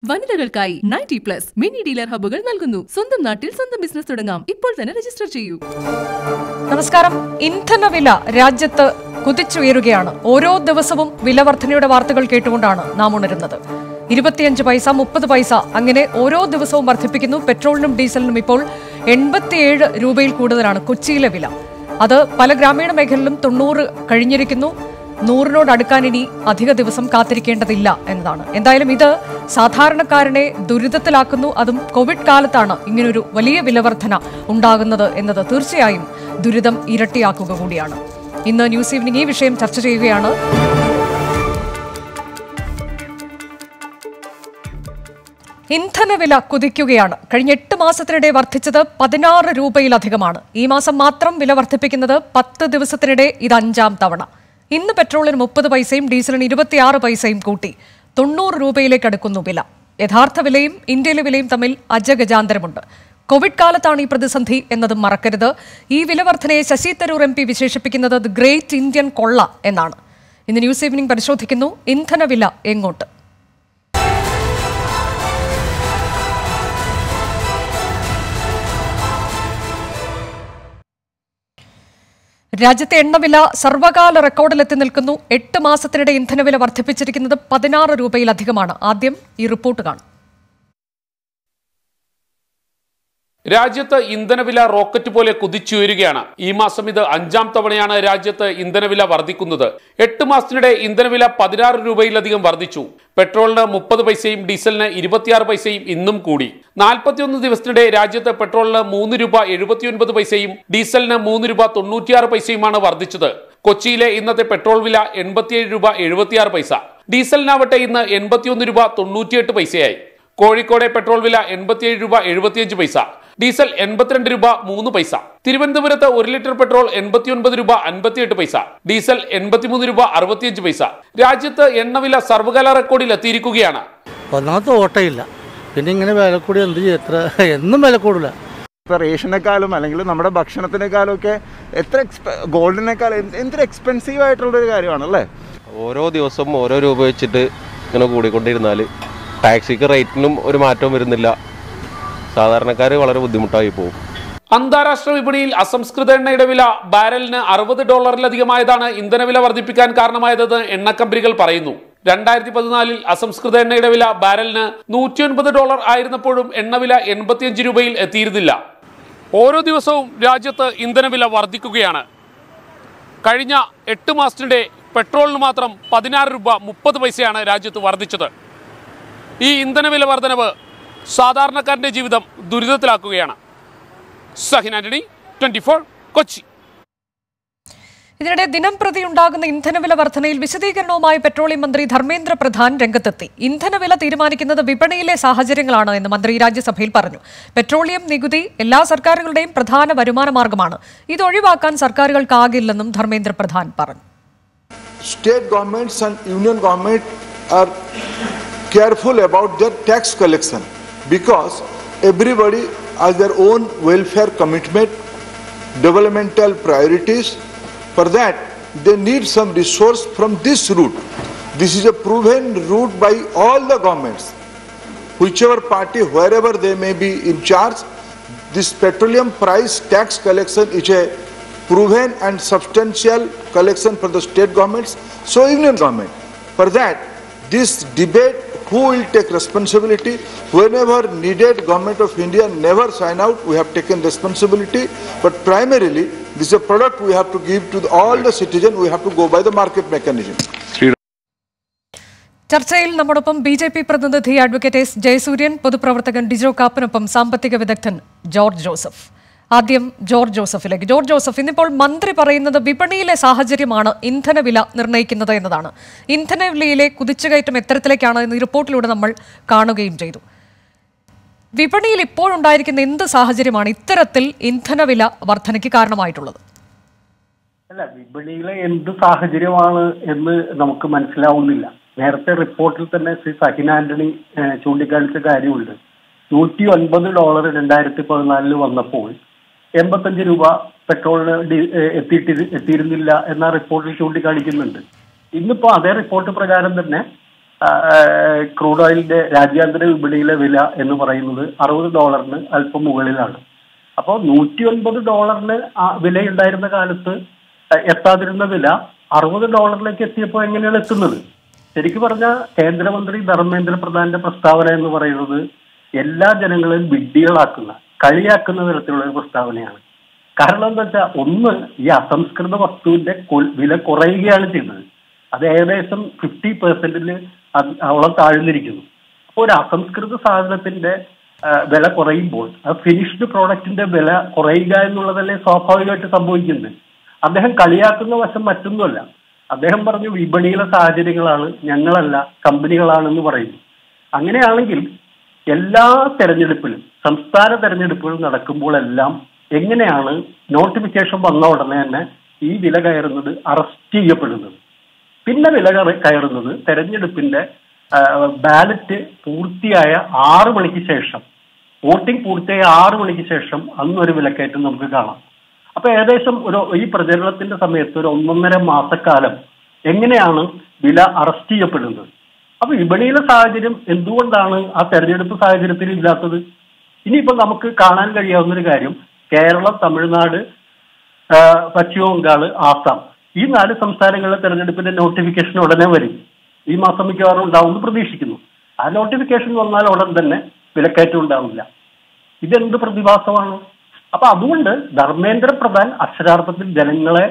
വനിതകൾക്കായി 90+ mini dealer ഹബ്ബുകൾ നൽകുന്നു. സ്വന്തം നാട്ടിൽ സ്വന്തം ബിസിനസ് തുടങ്ങാം. ഇപ്പോൾ തന്നെ രജിസ്റ്റർ ചെയ്യൂ. നമസ്കാരം. ഇന്ധനവില രാജ്യത്ത് കുതിച്ചുയരുകയാണ്. ഓരോ ദിവസവും വില വർധനയുടെ വാർത്തകൾ കേട്ടുകൊണ്ടാണ് നാം ഉണരുന്നത്. 25 പൈസ, 30 പൈസ അങ്ങനെ ഓരോ ദിവസവും വർദ്ധിപ്പിക്കുന്നു. പെട്രോളിനും ഡീസലിനും ഇപ്പോൾ 87 രൂപയിൽ കൂടുതലാണ് കൊച്ചിയിലെ വില. അത് പല ഗ്രാമീണ മേഖലയിലും 90 കഴിഞ്ഞിരിക്കുന്നു. 100 അടുക്കാൻ ഇനി അധിക ദിവസം കാത്തിരിക്കേണ്ടതില്ല എന്നതാണ്. എന്തായാലും ഇത് സാധാരണക്കാരനെ ദുരിതത്തിലാക്കുന്നു. അതും കോവിഡ് കാലത്താണ് ഇങ്ങനൊരു വലിയ വിലവർധന ഉണ്ടാകുന്നത് എന്നത് തീർച്ചയായും ദുരിതം ഇരട്ടിയാക്കുക കൂടിയാണ്. ഇന്ന് ന്യൂസ് ഈവനിംഗ് ഈ വിഷയം ചർച്ച ചെയ്യുകയാണ്. ഇന്ധനവില കുതിക്കുകയാണ്. കഴിഞ്ഞ 8 മാസത്തിനിടെ വർദ്ധിച്ചത് 16 രൂപയിലധികമാണ്. ഈ മാസം മാത്രം വില വർദ്ധിപ്പിക്കുന്നത് 10 ദിവസത്തിനിടെ ഇത് 5ാം തവണ. ഇന്ന് പെട്രോളിന് 30 പൈസയും ഡീസലിന് 26 പൈസയും കൂട്ടി 90 രൂപയിലേക്ക് അടുക്കുന്നു വില. യഥാർത്ഥ വിലയും ഇന്ത്യയിലെ വിലയും തമ്മിൽ അജഗജാന്തരമുണ്ട്. കോവിഡ് കാലത്താണ് ഈ പ്രതിസന്ധി എന്നതും മറക്കരുത്. ഈ വില വർധനയെ ശശി തരൂർ MP വിശേഷിപ്പിക്കുന്നത് ദി ഗ്രേറ്റ് ഇന്ത്യൻ കൊള്ള എന്നാണ്. ഇന്ന് ന്യൂസ് ഈവനിംഗ് പരിശോധിക്കുന്നു ഇന്ധനവില എങ്ങോട്ട്. രാജ്യത്തെ എണ്ണവില സർവകാല റെക്കോർഡിലെത്തി നിൽക്കുന്നു. 8 മാസത്തിനിടെ ഇന്ധനവില വർദ്ധിപ്പിച്ചിരിക്കുന്നത് 16 രൂപയിലധികമാണ്. ആദ്യം ഈ റിപ്പോർട്ട് കാണും. രാജ്യത്ത് ഇന്ധനവില റോക്കറ്റ് പോലെ കുതിച്ചുയരുകയാണ്. ഈ മാസം ഇത് 5ാം തവണയാണ് രാജ്യത്ത് ഇന്ധനവില വർദ്ധിക്കുന്നത്. 8 മാസത്തിനിടെ ഇന്ധനവില 16 രൂപയിലധികം വർദ്ധിച്ചു. പെട്രോളിന് 30 പൈസയും ഡീസലിന് 26 പൈസയും ഇന്നും കൂടി. 41 ദിവസത്തിനിടെ രാജ്യത്ത് പെട്രോളിന് 3 രൂപ 79 പൈസയും ഡീസലിന് 3 രൂപ 96 പൈസയുമാണ് വർദ്ധിച്ചത്. കൊച്ചിയിലെ ഇന്നത്തെ പെട്രോൾ വില 87 രൂപ 76 പൈസ. ഡീസലിനാവട്ടെ ഇന്ന് 81 രൂപ 98 പൈസയായി. കോഴിക്കോടെ പെട്രോൾ വില 87 രൂപ 75 പൈസ, ഡീസൽ 82 രൂപ 3 പൈസ. തിരുവനന്തപുരത്ത് 1 ലിറ്റർ പെട്രോൾ 89 രൂപ 58 പൈസ, ഡീസൽ 83 രൂപ 65 പൈസ. രാജ്യത്ത് എണ്ണവില സർവകാല റെക്കോർഡിൽ എത്തിയിരിക്കുകയാണ്. ഒന്നാമത്തെ ഓട്ടയില്ല, പിന്നെ ഇങ്ങനെ വില കൂടി എന്ത് എത്ര എന്നും വില കൂടില്ല. ഇപ്പോൾ റേഷനേക്കാളും അല്ലെങ്കിൽ നമ്മുടെ ഭക്ഷണത്തിനേക്കാളും ഒക്കെ ഗോൾഡിനേക്കാൾ എന്തൊരു എക്സ്പെൻസീവ് ആയിട്ടുള്ളൊരു കാര്യമാണല്ലേ. ഓരോ ദിവസവും ഓരോ രൂപ വെച്ചിട്ട് ഇങ്ങനെ കൂടിക്കൊണ്ടിരുന്നാൽ ടാക്സിക്ക് റേറ്റിനും ഒരു മാറ്റവും വരുന്നില്ല. സാധാരണക്കാർ വളരെ ബുദ്ധിമുട്ടായി പോകും. അന്താരാഷ്ട്ര വിപണിയിൽ അസംസ്കൃത എണ്ണയുടെ വില ബാരലിന് $60 ഇന്ധനവില വർദ്ധിപ്പിക്കാൻ കാരണമായതെന്ന് എണ്ണക്കമ്പനികൾ പറയുന്നു. 2014 അസംസ്കൃത എണ്ണയുടെ വില ബാരലിന് $109 ആയിരുന്നപ്പോഴും എണ്ണവില 85 രൂപയിൽ എത്തിയിരുന്നില്ല. ഓരോ ദിവസവും രാജ്യത്ത് ഇന്ധനവില വർദ്ധിക്കുകയാണ്. കഴിഞ്ഞ 8 മാസത്തിനിടെ പെട്രോളിന് മാത്രം 16 രൂപ 30 പൈസയാണ് രാജ്യത്ത് വർദ്ധിച്ചത്. ഈ ഇന്ധനവില വർധനവ് സാധാരണക്കാരന്റെ ജീവിതം ദുരിതത്തിലാക്കുകയാണ്. സഹിൻ ആന്റണി, 24 കൊച്ചി. ഇതിനിടെ ദിനം പ്രതി ഉണ്ടാകുന്ന ഇന്ധനവില വർധനയിൽ വിശദീകരണവുമായി പെട്രോളിയം മന്ത്രി ധർമ്മേന്ദ്ര പ്രധാൻ രംഗത്തെത്തി. ഇന്ധനവില തീരുമാനിക്കുന്നത് വിപണിയിലെ സാഹചര്യങ്ങളാണ് എന്ന് മന്ത്രി രാജ്യസഭയിൽ പറഞ്ഞു. പെട്രോളിയം നികുതി എല്ലാ സർക്കാരുകളുടെയും പ്രധാന വരുമാന മാർഗമാണ്. ഇത് ഒഴിവാക്കാൻ സർക്കാരുകൾക്കാകില്ലെന്നും ധർമ്മേന്ദ്ര പ്രധാൻ പറഞ്ഞു. State governments and union government are careful about their tax collection because everybody has their own welfare commitment, developmental priorities. For that they need some resource from this route. This is a proven route by all the governments, whichever party, wherever they may be in charge. This petroleum price tax collection is a proven and substantial collection for the state governments, so union government. For that this debate, who will take responsibility, whenever needed, government of India never sign out. We have taken responsibility, but primarily this is a product we have to give to all the citizens. We have to go by the market mechanism. ചർച്ചയിൽ നമ്മോടൊപ്പം BJP പ്രതിനിധി advocate S Jayasuryan, പൊതുപ്രവർത്തകൻ ഡിജോ കാപ്പനൊപ്പം സാമ്പത്തിക വിദഗ്ധൻ George Joseph. ആദ്യം George ജോസഫിലേക്ക്. George Joseph, ഇന്നിപ്പോൾ മന്ത്രി പറയുന്നത് വിപണിയിലെ സാഹചര്യമാണ് ഇന്ധനവില നിർണ്ണയിക്കുന്നത് എന്നതാണ്. ഇന്ധനവിലയിലെ കുതിച്ചുകയറ്റം എത്തരത്തിലേക്കാണ് എന്ന് റിപ്പോർട്ടിലൂടെ നമ്മൾ കാണുകയും ചെയ്തു. വിപണിയിൽ ഇപ്പോഴുണ്ടായിരിക്കുന്ന എന്ത് സാഹചര്യമാണ് ഇത്തരത്തിൽ ഇന്ധനവില വർധനയ്ക്ക് കാരണമായിട്ടുള്ളത്? അല്ല, വിപണിയിലെ എന്ത് സാഹചര്യമാണ് എന്ന് നമുക്ക് മനസ്സിലാവുന്നില്ല. നേരത്തെ റിപ്പോർട്ടിൽ തന്നെ ശ്രീ സഹിൻ ആന്റണി ചൂണ്ടിക്കാണിച്ച കാര്യമുണ്ട്. $109 2014 വന്നപ്പോൾ 85 രൂപ പെട്രോളിന് എത്തിയിരുന്നില്ല എന്ന റിപ്പോർട്ടിൽ ചൂണ്ടിക്കാണിക്കുന്നുണ്ട്. ഇന്നിപ്പോൾ അതേ റിപ്പോർട്ട് പ്രകാരം തന്നെ ക്രൂഡ് ഓയിലിന്റെ രാജ്യാന്തര വിപണിയിലെ വില എന്ന് പറയുന്നത് $60 അല്പം മുകളിലാണ്. അപ്പോൾ $109 വിലയുണ്ടായിരുന്ന കാലത്ത് എത്താതിരുന്ന വില $60 എത്തിയപ്പോൾ എങ്ങനെയാണ് എത്തുന്നത്? ശരിക്കും പറഞ്ഞാൽ കേന്ദ്രമന്ത്രി ധർമ്മേന്ദ്ര പ്രധാന്റെ പ്രസ്താവന എന്ന് പറയുന്നത് എല്ലാ ജനങ്ങളെയും വിഡ്ഢികളാക്കുന്ന, കളിയാക്കുന്ന തരത്തിലുള്ള ഒരു പ്രസ്താവനയാണ്. കാരണം എന്താ വെച്ചാൽ, ഒന്ന്, ഈ അസംസ്കൃത വസ്തുവിന്റെ വില കുറയുകയാണ് ചെയ്യുന്നത്. അത് ഏകദേശം 50% അവളം താഴ്ന്നിരിക്കുന്നു. അപ്പോൾ ഒരു അസംസ്കൃത സാധനത്തിന്റെ വില കുറയുമ്പോൾ ആ ഫിനിഷ്ഡ് പ്രോഡക്റ്റിന്റെ വില കുറയുക എന്നുള്ളതല്ലേ സ്വാഭാവികമായിട്ട് സംഭവിക്കുന്നത്. അദ്ദേഹം കളിയാക്കുന്ന വശം മറ്റൊന്നുമല്ല. അദ്ദേഹം പറഞ്ഞു വിപണിയിലെ സാഹചര്യങ്ങളാണ്, ഞങ്ങളല്ല കമ്പനികളാണെന്ന് പറയുന്നു. അങ്ങനെയാണെങ്കിൽ എല്ലാ തെരഞ്ഞെടുപ്പിലും, സംസ്ഥാന തെരഞ്ഞെടുപ്പുകൾ നടക്കുമ്പോഴെല്ലാം എങ്ങനെയാണ് നോട്ടിഫിക്കേഷൻ വന്ന ഉടനെ തന്നെ ഈ വില കയറുന്നത് അറസ്റ്റ് ചെയ്യപ്പെടുന്നത്? പിന്നെ വില കയറുന്നത് തെരഞ്ഞെടുപ്പിന്റെ ബാലറ്റ് പൂർത്തിയായ 6 മണിക്ക് ശേഷം, വോട്ടിംഗ് പൂർത്തിയായ 6 മണിക്ക് ശേഷം അന്നൊരു വിലക്കയറ്റം നമുക്ക് കാണാം. അപ്പൊ ഏകദേശം ഈ പ്രചരണത്തിന്റെ സമയത്ത് ഒരു 1.5 മാസക്കാലം എങ്ങനെയാണ് വില അറസ്റ്റ് ചെയ്യപ്പെടുന്നത്? അപ്പൊ വിപണിയിലെ സാഹചര്യം എന്തുകൊണ്ടാണ് ആ തെരഞ്ഞെടുപ്പ് സാഹചര്യത്തിൽ ഇല്ലാത്തത്? ഇനിയിപ്പോ നമുക്ക് കാണാൻ കഴിയാവുന്ന ഒരു കാര്യം, കേരളം, തമിഴ്നാട്, പശ്ചിമ ബംഗാൾ, ആസാം, ഈ 4 സംസ്ഥാനങ്ങളിലെ തെരഞ്ഞെടുപ്പിന്റെ നോട്ടിഫിക്കേഷൻ ഉടനെ വരും. ഈ മാസം മിക്കവാറും ഉണ്ടാവുമെന്ന് പ്രതീക്ഷിക്കുന്നു. ആ നോട്ടിഫിക്കേഷൻ വന്നാൽ ഉടൻ തന്നെ വിലക്കയറ്റം ഉണ്ടാവില്ല. ഇതെന്ത് പ്രതിഭാസമാണ്? അപ്പൊ അതുകൊണ്ട് ധർമ്മേന്ദ്ര പ്രധാൻ അക്ഷരാർത്ഥത്തിൽ ജനങ്ങളെ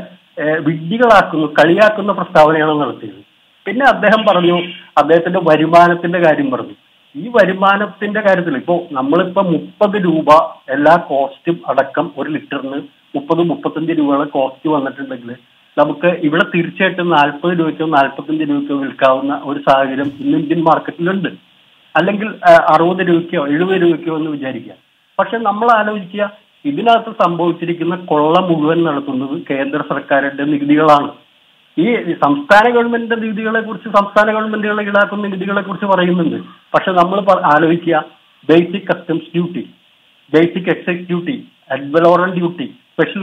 വിഡ്ഢികളാക്കുന്നു, കളിയാക്കുന്ന പ്രസ്താവനയാണ് നടത്തിയത്. പിന്നെ അദ്ദേഹം പറഞ്ഞു, അദ്ദേഹത്തിന്റെ വരുമാനത്തിന്റെ കാര്യം പറഞ്ഞു. ഈ വരുമാനത്തിന്റെ കാര്യത്തിൽ നമ്മളിപ്പോ 30 രൂപ എല്ലാ കോസ്റ്റും അടക്കം 1 ലിറ്ററിന് 30-35 രൂപയുടെ കോസ്റ്റ് വന്നിട്ടുണ്ടെങ്കിൽ നമുക്ക് ഇവിടെ തീർച്ചയായിട്ടും 40 രൂപയ്ക്കോ 45 രൂപയ്ക്കോ വിൽക്കാവുന്ന ഒരു സാഹചര്യം ഇന്ന് ഇന്ത്യൻ മാർക്കറ്റിലുണ്ട്. അല്ലെങ്കിൽ 60 രൂപയ്ക്കോ 70 രൂപയ്ക്കോ എന്ന് വിചാരിക്കുക. പക്ഷെ നമ്മൾ ആലോചിക്കുക, ഇതിനകത്ത് സംഭവിച്ചിരിക്കുന്ന കൊള്ള മുഴുവൻ നടത്തുന്നത് കേന്ദ്ര സർക്കാരിന്റെ നികുതികളാണ്. ഈ സംസ്ഥാന ഗവൺമെന്റിന്റെ നികുതികളെ കുറിച്ച്, സംസ്ഥാന ഗവൺമെന്റുകൾ ഈടാക്കുന്ന നികുതികളെ കുറിച്ച് പറയുന്നുണ്ട്. പക്ഷെ നമ്മൾ ആലോചിക്കുക, basic customs duty, basic excise duty, ad valorem duty, special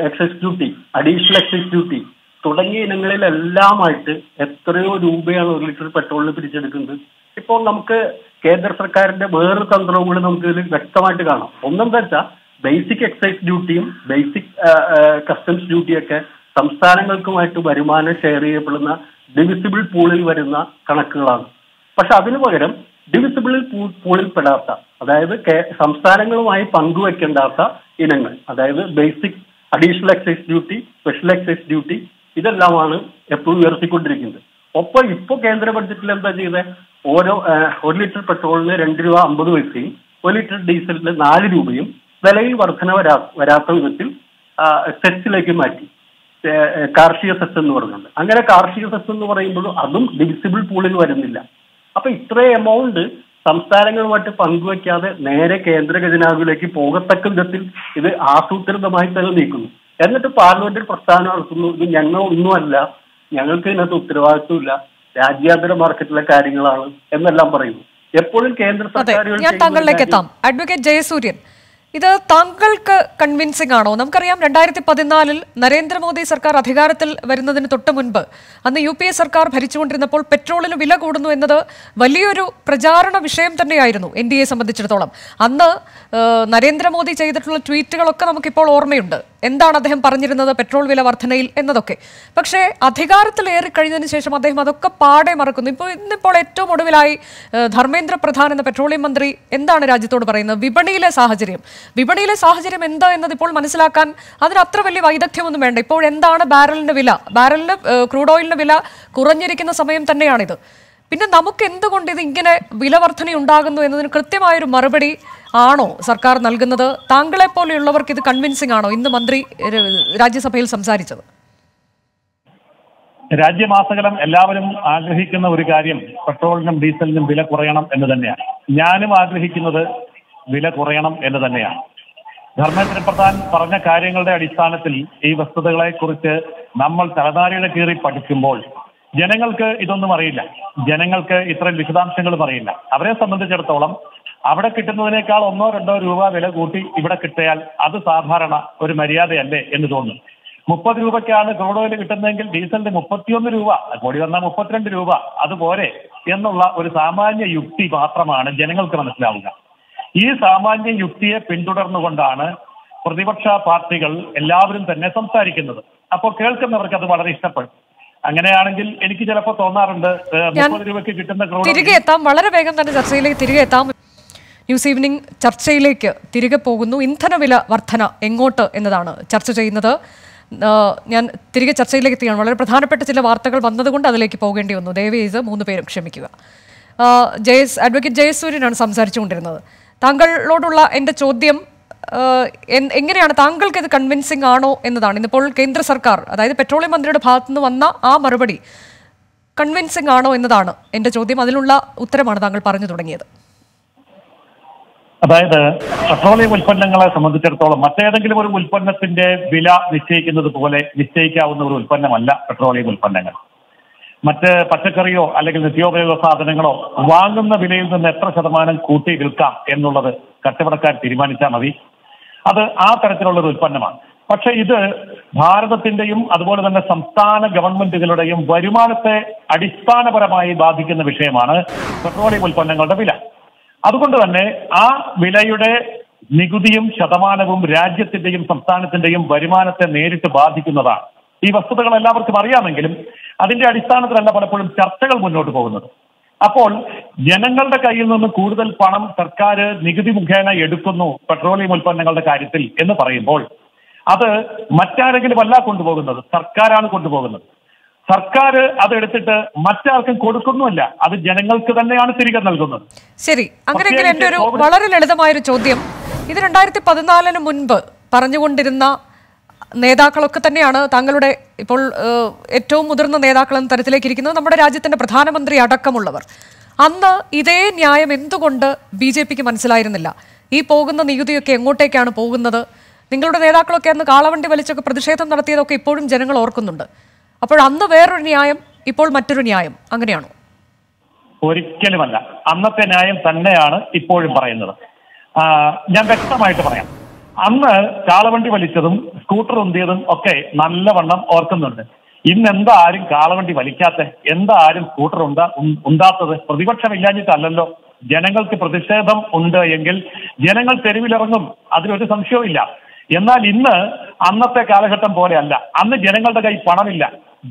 excise duty, additional excise duty തുടങ്ങിയ ഇനങ്ങളിലെല്ലാമായിട്ട് എത്രയോ രൂപയാണ് 1 ലിറ്റർ പെട്രോളിന് പിരിച്ചെടുക്കുന്നത്. ഇപ്പോൾ നമുക്ക് കേന്ദ്ര സർക്കാരിന്റെ വേറൊരു തന്ത്രവും കൂടി നമുക്ക് ഇതിൽ വ്യക്തമായിട്ട് കാണാം. ഒന്നെന്താ വെച്ചാൽ, ബേസിക് എക്സൈസ് ഡ്യൂട്ടിയും ബേസിക് കസ്റ്റംസ് ഡ്യൂട്ടിയൊക്കെ സംസ്ഥാനങ്ങൾക്കുമായിട്ട് വരുമാനം ഷെയർ ചെയ്യപ്പെടുന്ന ഡിവിസിബിൾ പൂളിൽ വരുന്ന കണക്കുകളാണ്. പക്ഷെ അതിനു പകരം ഡിവിസിബിൾ പൂളിൽ പെടാത്ത, അതായത് സംസ്ഥാനങ്ങളുമായി പങ്കുവെക്കേണ്ടാത്ത ഇനങ്ങൾ, അതായത് basic, additional excise duty, special excise duty, ഇതെല്ലാമാണ് എപ്പോഴും ഉയർത്തിക്കൊണ്ടിരിക്കുന്നത്. ഒപ്പം ഇപ്പോൾ കേന്ദ്ര ബഡ്ജറ്റിൽ എന്താ ചെയ്തത്? 1 ലിറ്റർ പെട്രോളിന് 2 രൂപ 50 പൈസയും 1 ലിറ്റർ ഡീസലിന് 4 രൂപയും വിലയിൽ വർധന വരാത്ത വിധത്തിൽ സെസ്സിലേക്ക് മാറ്റി. കാർഷിക സെസ് എന്ന് പറയുന്നുണ്ട്. അങ്ങനെ കാർഷിക സെസ് എന്ന് പറയുമ്പോഴും അതും ഡിവിസിബിൾ പൂളിൽ വരുന്നില്ല. അപ്പൊ ഇത്രയും എമൗണ്ട് സംസ്ഥാനങ്ങളുമായിട്ട് പങ്കുവെക്കാതെ നേരെ കേന്ദ്ര ഖജനാവിലേക്ക് പോകത്തക്ക വിധത്തിൽ ഇത് ആസൂത്രിതമായി തന്നെ നീക്കുന്നു. എന്നിട്ട് പാർലമെന്റിൽ പ്രസ്താവന നടത്തുന്നു, ഇത് ഞങ്ങളൊന്നുമല്ല, ഞങ്ങൾക്ക് ഇതിനകത്ത് ഉത്തരവാദിത്വമില്ല, രാജ്യാന്തര മാർക്കറ്റിലെ കാര്യങ്ങളാണ് എന്നെല്ലാം പറയുന്നു. എപ്പോഴും കേന്ദ്ര സർക്കാരുകൾ. ഞാൻ താങ്കളിലേക്ക് എത്താം. അഡ്വക്കേറ്റ് ജയസൂര്യൻ, ഇത് താങ്കൾക്ക് കൺവിൻസിംഗ് ആണോ? നമുക്കറിയാം 2014 നരേന്ദ്രമോദി സർക്കാർ അധികാരത്തിൽ വരുന്നതിന് തൊട്ട് മുൻപ്, അന്ന് UPA സർക്കാർ ഭരിച്ചുകൊണ്ടിരുന്നപ്പോൾ പെട്രോളിന് വില കൂടുന്നു എന്നത് വലിയൊരു പ്രചാരണ വിഷയം തന്നെയായിരുന്നു NDA സംബന്ധിച്ചിടത്തോളം. അന്ന് നരേന്ദ്രമോദി ചെയ്തിട്ടുള്ള ട്വീറ്റുകളൊക്കെ നമുക്കിപ്പോൾ ഓർമ്മയുണ്ട്. എന്താണ് അദ്ദേഹം പറഞ്ഞിരുന്നത് പെട്രോൾ വില വർധനയിൽ എന്നതൊക്കെ. പക്ഷേ അധികാരത്തിലേറി കഴിഞ്ഞതിന് ശേഷം അദ്ദേഹം അതൊക്കെ പാടെ മറക്കുന്നു. ഇന്നിപ്പോൾ ഏറ്റവും ഒടുവിലായി ധർമ്മേന്ദ്ര പ്രധാൻ എന്ന പെട്രോളിയം മന്ത്രി എന്താണ് രാജ്യത്തോട് പറയുന്നത്? വിപണിയിലെ സാഹചര്യം എന്താ എന്നത് ഇപ്പോൾ മനസ്സിലാക്കാൻ അതിന് അത്ര വലിയ വൈദഗ്ധ്യമൊന്നും വേണ്ട. ഇപ്പോൾ എന്താണ് ബാരലിന് വില? ബാരലിന് ക്രൂഡ് ഓയിലിന് വില കുറഞ്ഞിരിക്കുന്ന സമയം തന്നെയാണിത്. പിന്നെ നമുക്ക് എന്തുകൊണ്ട് ഇത് ഇങ്ങനെ വില വർധന ഉണ്ടാകുന്നു എന്നതിന് കൃത്യമായൊരു മറുപടി ആണോ സർക്കാർ നൽകുന്നത്? താങ്കളെ പോലെയുള്ളവർക്ക് ഇത് കൺവിൻസിംഗ് ആണോ? ഇന്ന് മന്ത്രി രാജ്യസഭയിൽ സംസാരിച്ചത്. രാജ്യമാസകലം എല്ലാവരും ആഗ്രഹിക്കുന്ന ഒരു കാര്യം പെട്രോളിനും ഡീസലിനും വില കുറയണം എന്ന് തന്നെയാണ്. ഞാനും ആഗ്രഹിക്കുന്നത് വില കുറയണം എന്ന് തന്നെയാണ്. ധർമ്മേന്ദ്ര പ്രധാൻ പറഞ്ഞ കാര്യങ്ങളുടെ അടിസ്ഥാനത്തിൽ ഈ വസ്തുതകളെ കുറിച്ച് നമ്മൾ തലനാരിഴ കീറി പഠിക്കുമ്പോൾ ജനങ്ങൾക്ക് ഇതൊന്നും അറിയില്ല. ജനങ്ങൾക്ക് ഇത്രയും വിശദാംശങ്ങളും അറിയില്ല. അവരെ സംബന്ധിച്ചിടത്തോളം അവിടെ കിട്ടുന്നതിനേക്കാൾ 1-2 രൂപ വില കൂട്ടി ഇവിടെ കിട്ടിയാൽ അത് സാധാരണ ഒരു മര്യാദയല്ലേ എന്ന് തോന്നുന്നു. 30 രൂപയ്ക്കാണ് ക്രൂഡ് ഓയിൽ കിട്ടുന്നതെങ്കിൽ ഡീസലിന് 31 രൂപ, കൂടി വന്നാൽ 32 രൂപ, അതുപോലെ എന്നുള്ള ഒരു സാമാന്യ യുക്തി മാത്രമാണ് ജനങ്ങൾക്ക് മനസ്സിലാവുക. ഈ സാമാന്യ യുക്തിയെ പിന്തുടർന്നുകൊണ്ടാണ് പ്രതിപക്ഷ പാർട്ടികൾ എല്ലാവരും തന്നെ സംസാരിക്കുന്നത്. അപ്പോൾ കേൾക്കുന്നവർക്ക് അത് വളരെ ഇഷ്ടപ്പെടും. അങ്ങനെയാണെങ്കിൽ എനിക്ക് ചിലപ്പോൾ തോന്നാറുണ്ട് 30 രൂപയ്ക്ക് കിട്ടുന്ന ക്രൂഡ് തിരികെ എത്താം, വളരെ വേഗം തന്നെ ചർച്ചയിലേക്ക് തിരികെ എത്താം. ന്യൂസ് ഈവനിംഗ് ചർച്ചയിലേക്ക് തിരികെ പോകുന്നു. ഇന്ധനവില വർധന എങ്ങോട്ട് എന്നതാണ് ചർച്ച ചെയ്യുന്നത്. ഞാൻ തിരികെ ചർച്ചയിലേക്ക് എത്തിയാണ്. വളരെ പ്രധാനപ്പെട്ട ചില വാർത്തകൾ വന്നതുകൊണ്ട് അതിലേക്ക് പോകേണ്ടി വന്നു. ദയവേത് 3 പേരും ക്ഷമിക്കുക. അഡ്വക്കേറ്റ് ജയസൂര്യനാണ് സംസാരിച്ചുകൊണ്ടിരുന്നത്. താങ്കളോടുള്ള എൻ്റെ ചോദ്യം എങ്ങനെയാണ്, താങ്കൾക്ക് ഇത് കൺവിൻസിംഗ് ആണോ എന്നതാണ്. ഇന്നിപ്പോൾ കേന്ദ്ര സർക്കാർ, അതായത് പെട്രോളിയം മന്ത്രിയുടെ ഭാഗത്തുനിന്ന് വന്ന ആ മറുപടി കൺവിൻസിംഗ് ആണോ എന്നതാണ് എൻ്റെ ചോദ്യം. അതിനുള്ള ഉത്തരമാണ് താങ്കൾ പറഞ്ഞു തുടങ്ങിയത്. അതായത് പെട്രോളിയം ഉൽപ്പന്നങ്ങളെ സംബന്ധിച്ചിടത്തോളം മറ്റേതെങ്കിലും ഒരു ഉൽപ്പന്നത്തിന്റെ വില നിശ്ചയിക്കുന്നത് പോലെ നിശ്ചയിക്കാവുന്ന ഒരു ഉൽപ്പന്നമല്ല പെട്രോളിയം ഉൽപ്പന്നങ്ങൾ. മറ്റ് പച്ചക്കറിയോ അല്ലെങ്കിൽ നിത്യോപയോഗ സാധനങ്ങളോ വാങ്ങുന്ന വിലയിൽ നിന്ന് എത്ര ശതമാനം കൂട്ടി വിൽക്കാം എന്നുള്ളത് കച്ചവടക്കാർ തീരുമാനിച്ചാൽ മതി. അത് ആ തരത്തിലുള്ള ഒരു ഉൽപ്പന്നമാണ്. പക്ഷെ ഇത് ഭാരതത്തിന്റെയും അതുപോലെ തന്നെ സംസ്ഥാന ഗവൺമെന്റുകളുടെയും വരുമാനത്തെ അടിസ്ഥാനപരമായി ബാധിക്കുന്ന വിഷയമാണ് പെട്രോളിയം ഉൽപ്പന്നങ്ങളുടെ വില. അതുകൊണ്ട് തന്നെ ആ വിലയുടെ നികുതിയും ശതമാനവും രാജ്യത്തിന്റെയും സംസ്ഥാനത്തിന്റെയും വരുമാനത്തെ നേരിട്ട് ബാധിക്കുന്നതാണ്. ഈ വസ്തുതകൾ എല്ലാവർക്കും അറിയാമെങ്കിലും അതിന്റെ അടിസ്ഥാനത്തിലല്ല പലപ്പോഴും ചർച്ചകൾ മുന്നോട്ട് പോകുന്നത്. അപ്പോൾ ജനങ്ങളുടെ കയ്യിൽ നിന്ന് കൂടുതൽ പണം സർക്കാർ നികുതി മുഖേന എടുക്കുന്നു പെട്രോളിയം ഉൽപ്പന്നങ്ങളുടെ കാര്യത്തിൽ എന്ന് പറയുമ്പോൾ അത് മറ്റാരെങ്കിലും അല്ല കൊണ്ടുപോകുന്നത്, സർക്കാരാണ് കൊണ്ടുപോകുന്നത്. സർക്കാർ അതെടുത്തിട്ട് മറ്റാർക്കും കൊടുക്കുന്നുമില്ല, അത് ജനങ്ങൾക്ക് തന്നെയാണ് തിരികെ നൽകുന്നത്. ശരി, അങ്ങനെയെങ്കിൽ എൻ്റെ ഒരു വളരെ ലളിതമായൊരു ചോദ്യം, ഇത് 2014 മുൻപ് പറഞ്ഞുകൊണ്ടിരുന്ന നേതാക്കളൊക്കെ തന്നെയാണ് താങ്കളുടെ ഇപ്പോൾ ഏറ്റവും മുതിർന്ന നേതാക്കൾ എന്ന തരത്തിലേക്ക് ഇരിക്കുന്നത്, നമ്മുടെ രാജ്യത്തിന്റെ പ്രധാനമന്ത്രി അടക്കമുള്ളവർ. അന്ന് ഇതേ ന്യായം എന്തുകൊണ്ട് BJPക്ക് മനസ്സിലായിരുന്നില്ല? ഈ പോകുന്ന നികുതിയൊക്കെ എങ്ങോട്ടേക്കാണ് പോകുന്നത്? നിങ്ങളുടെ നേതാക്കളൊക്കെ അന്ന് കാളവണ്ടി വലിച്ചൊക്കെ പ്രതിഷേധം നടത്തിയതൊക്കെ ഇപ്പോഴും ജനങ്ങൾ ഓർക്കുന്നുണ്ട്. അപ്പോൾ അന്ന് വേറൊരു ന്യായം, ഇപ്പോൾ മറ്റൊരു ന്യായം, അങ്ങനെയാണോ? ഒരിക്കലുമല്ല. അന്നത്തെ ന്യായം തന്നെയാണ് ഇപ്പോഴും പറയുന്നത്. ഞാൻ വ്യക്തമായിട്ട് പറയാം. അന്ന് കാളവണ്ടി വലിച്ചതും സ്കൂട്ടർ ഉന്തിയതും ഒക്കെ നല്ലവണ്ണം ഓർക്കുന്നുണ്ട്. ഇന്ന് എന്താ ആരും കാളവണ്ടി വലിക്കാത്ത, എന്താ ആരും സ്കൂട്ടർ ഉണ്ടാത്തത്? പ്രതിപക്ഷമില്ലാഞ്ഞിട്ടല്ലല്ലോ. ജനങ്ങൾക്ക് പ്രതിഷേധം ഉണ്ട് എങ്കിൽ ജനങ്ങൾ തെരുവിലിറങ്ങും, അതിലൊരു സംശയവും ഇല്ല. എന്നാൽ ഇന്ന് അന്നത്തെ കാലഘട്ടം പോലെയല്ല. അന്ന് ജനങ്ങളുടെ കയ്യിൽ പണമില്ല.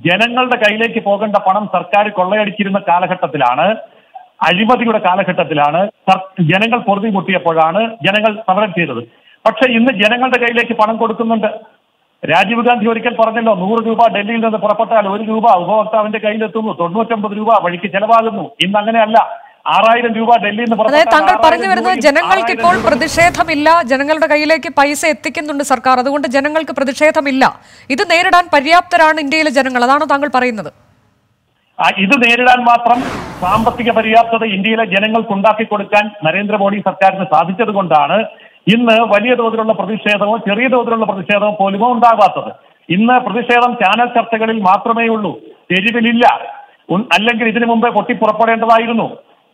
ജനങ്ങളുടെ കയ്യിലേക്ക് പോകേണ്ട പണം സർക്കാർ കൊള്ളയടിച്ചിരുന്ന കാലഘട്ടത്തിലാണ്, അഴിമതിയുടെ കാലഘട്ടത്തിലാണ്, ജനങ്ങൾ പൊറുതി മുട്ടിയപ്പോഴാണ് ജനങ്ങൾ സമരം ചെയ്തത്. പക്ഷെ ഇന്ന് ജനങ്ങളുടെ കയ്യിലേക്ക് പണം കൊടുക്കുന്നുണ്ട്. രാജീവ് ഗാന്ധി ഒരിക്കൽ പറഞ്ഞല്ലോ, 100 രൂപ ഡൽഹിയിൽ നിന്ന് പുറപ്പെട്ടാൽ 1 രൂപ ഉപഭോക്താവിന്റെ കയ്യിലെത്തുന്നു, 99 രൂപ വഴിക്ക് ചെലവാകുന്നു. ഇന്ന് അങ്ങനെയല്ല. 6000 രൂപ ഡൽഹിയിൽ നിന്ന് അതായത് താങ്കൾ പറഞ്ഞു വരുന്നത് ജനങ്ങൾക്ക് ഇപ്പോൾ പ്രതിഷേധമില്ല, ജനങ്ങളുടെ കയ്യിലേക്ക് പൈസ എത്തിക്കുന്നുണ്ട് സർക്കാർ, അതുകൊണ്ട് ജനങ്ങൾക്ക് പ്രതിഷേധമില്ല. ഇത് നേരിടാൻ പര്യാപ്തരാണ് ഇന്ത്യയിലെ ജനങ്ങൾ, അതാണോ താങ്കൾ പറയുന്നത്? ഇത് നേരിടാൻ മാത്രം സാമ്പത്തിക പര്യാപ്തത ഇന്ത്യയിലെ ജനങ്ങൾക്ക് ഉണ്ടാക്കി കൊടുക്കാൻ നരേന്ദ്രമോദി സർക്കാരിന് സാധിച്ചത് കൊണ്ടാണ് ഇന്ന് വലിയ തോതിലുള്ള പ്രതിഷേധമോ ചെറിയ തോതിലുള്ള പ്രതിഷേധമോ പോലുമോ ഉണ്ടാകാത്തത്. ഇന്ന് പ്രതിഷേധം ചാനൽ ചർച്ചകളിൽ മാത്രമേ ഉള്ളൂ, തെരുവിലില്ല. അല്ലെങ്കിൽ ഇതിനു മുമ്പേ പൊട്ടിപ്പുറപ്പെടേണ്ടതായിരുന്നു.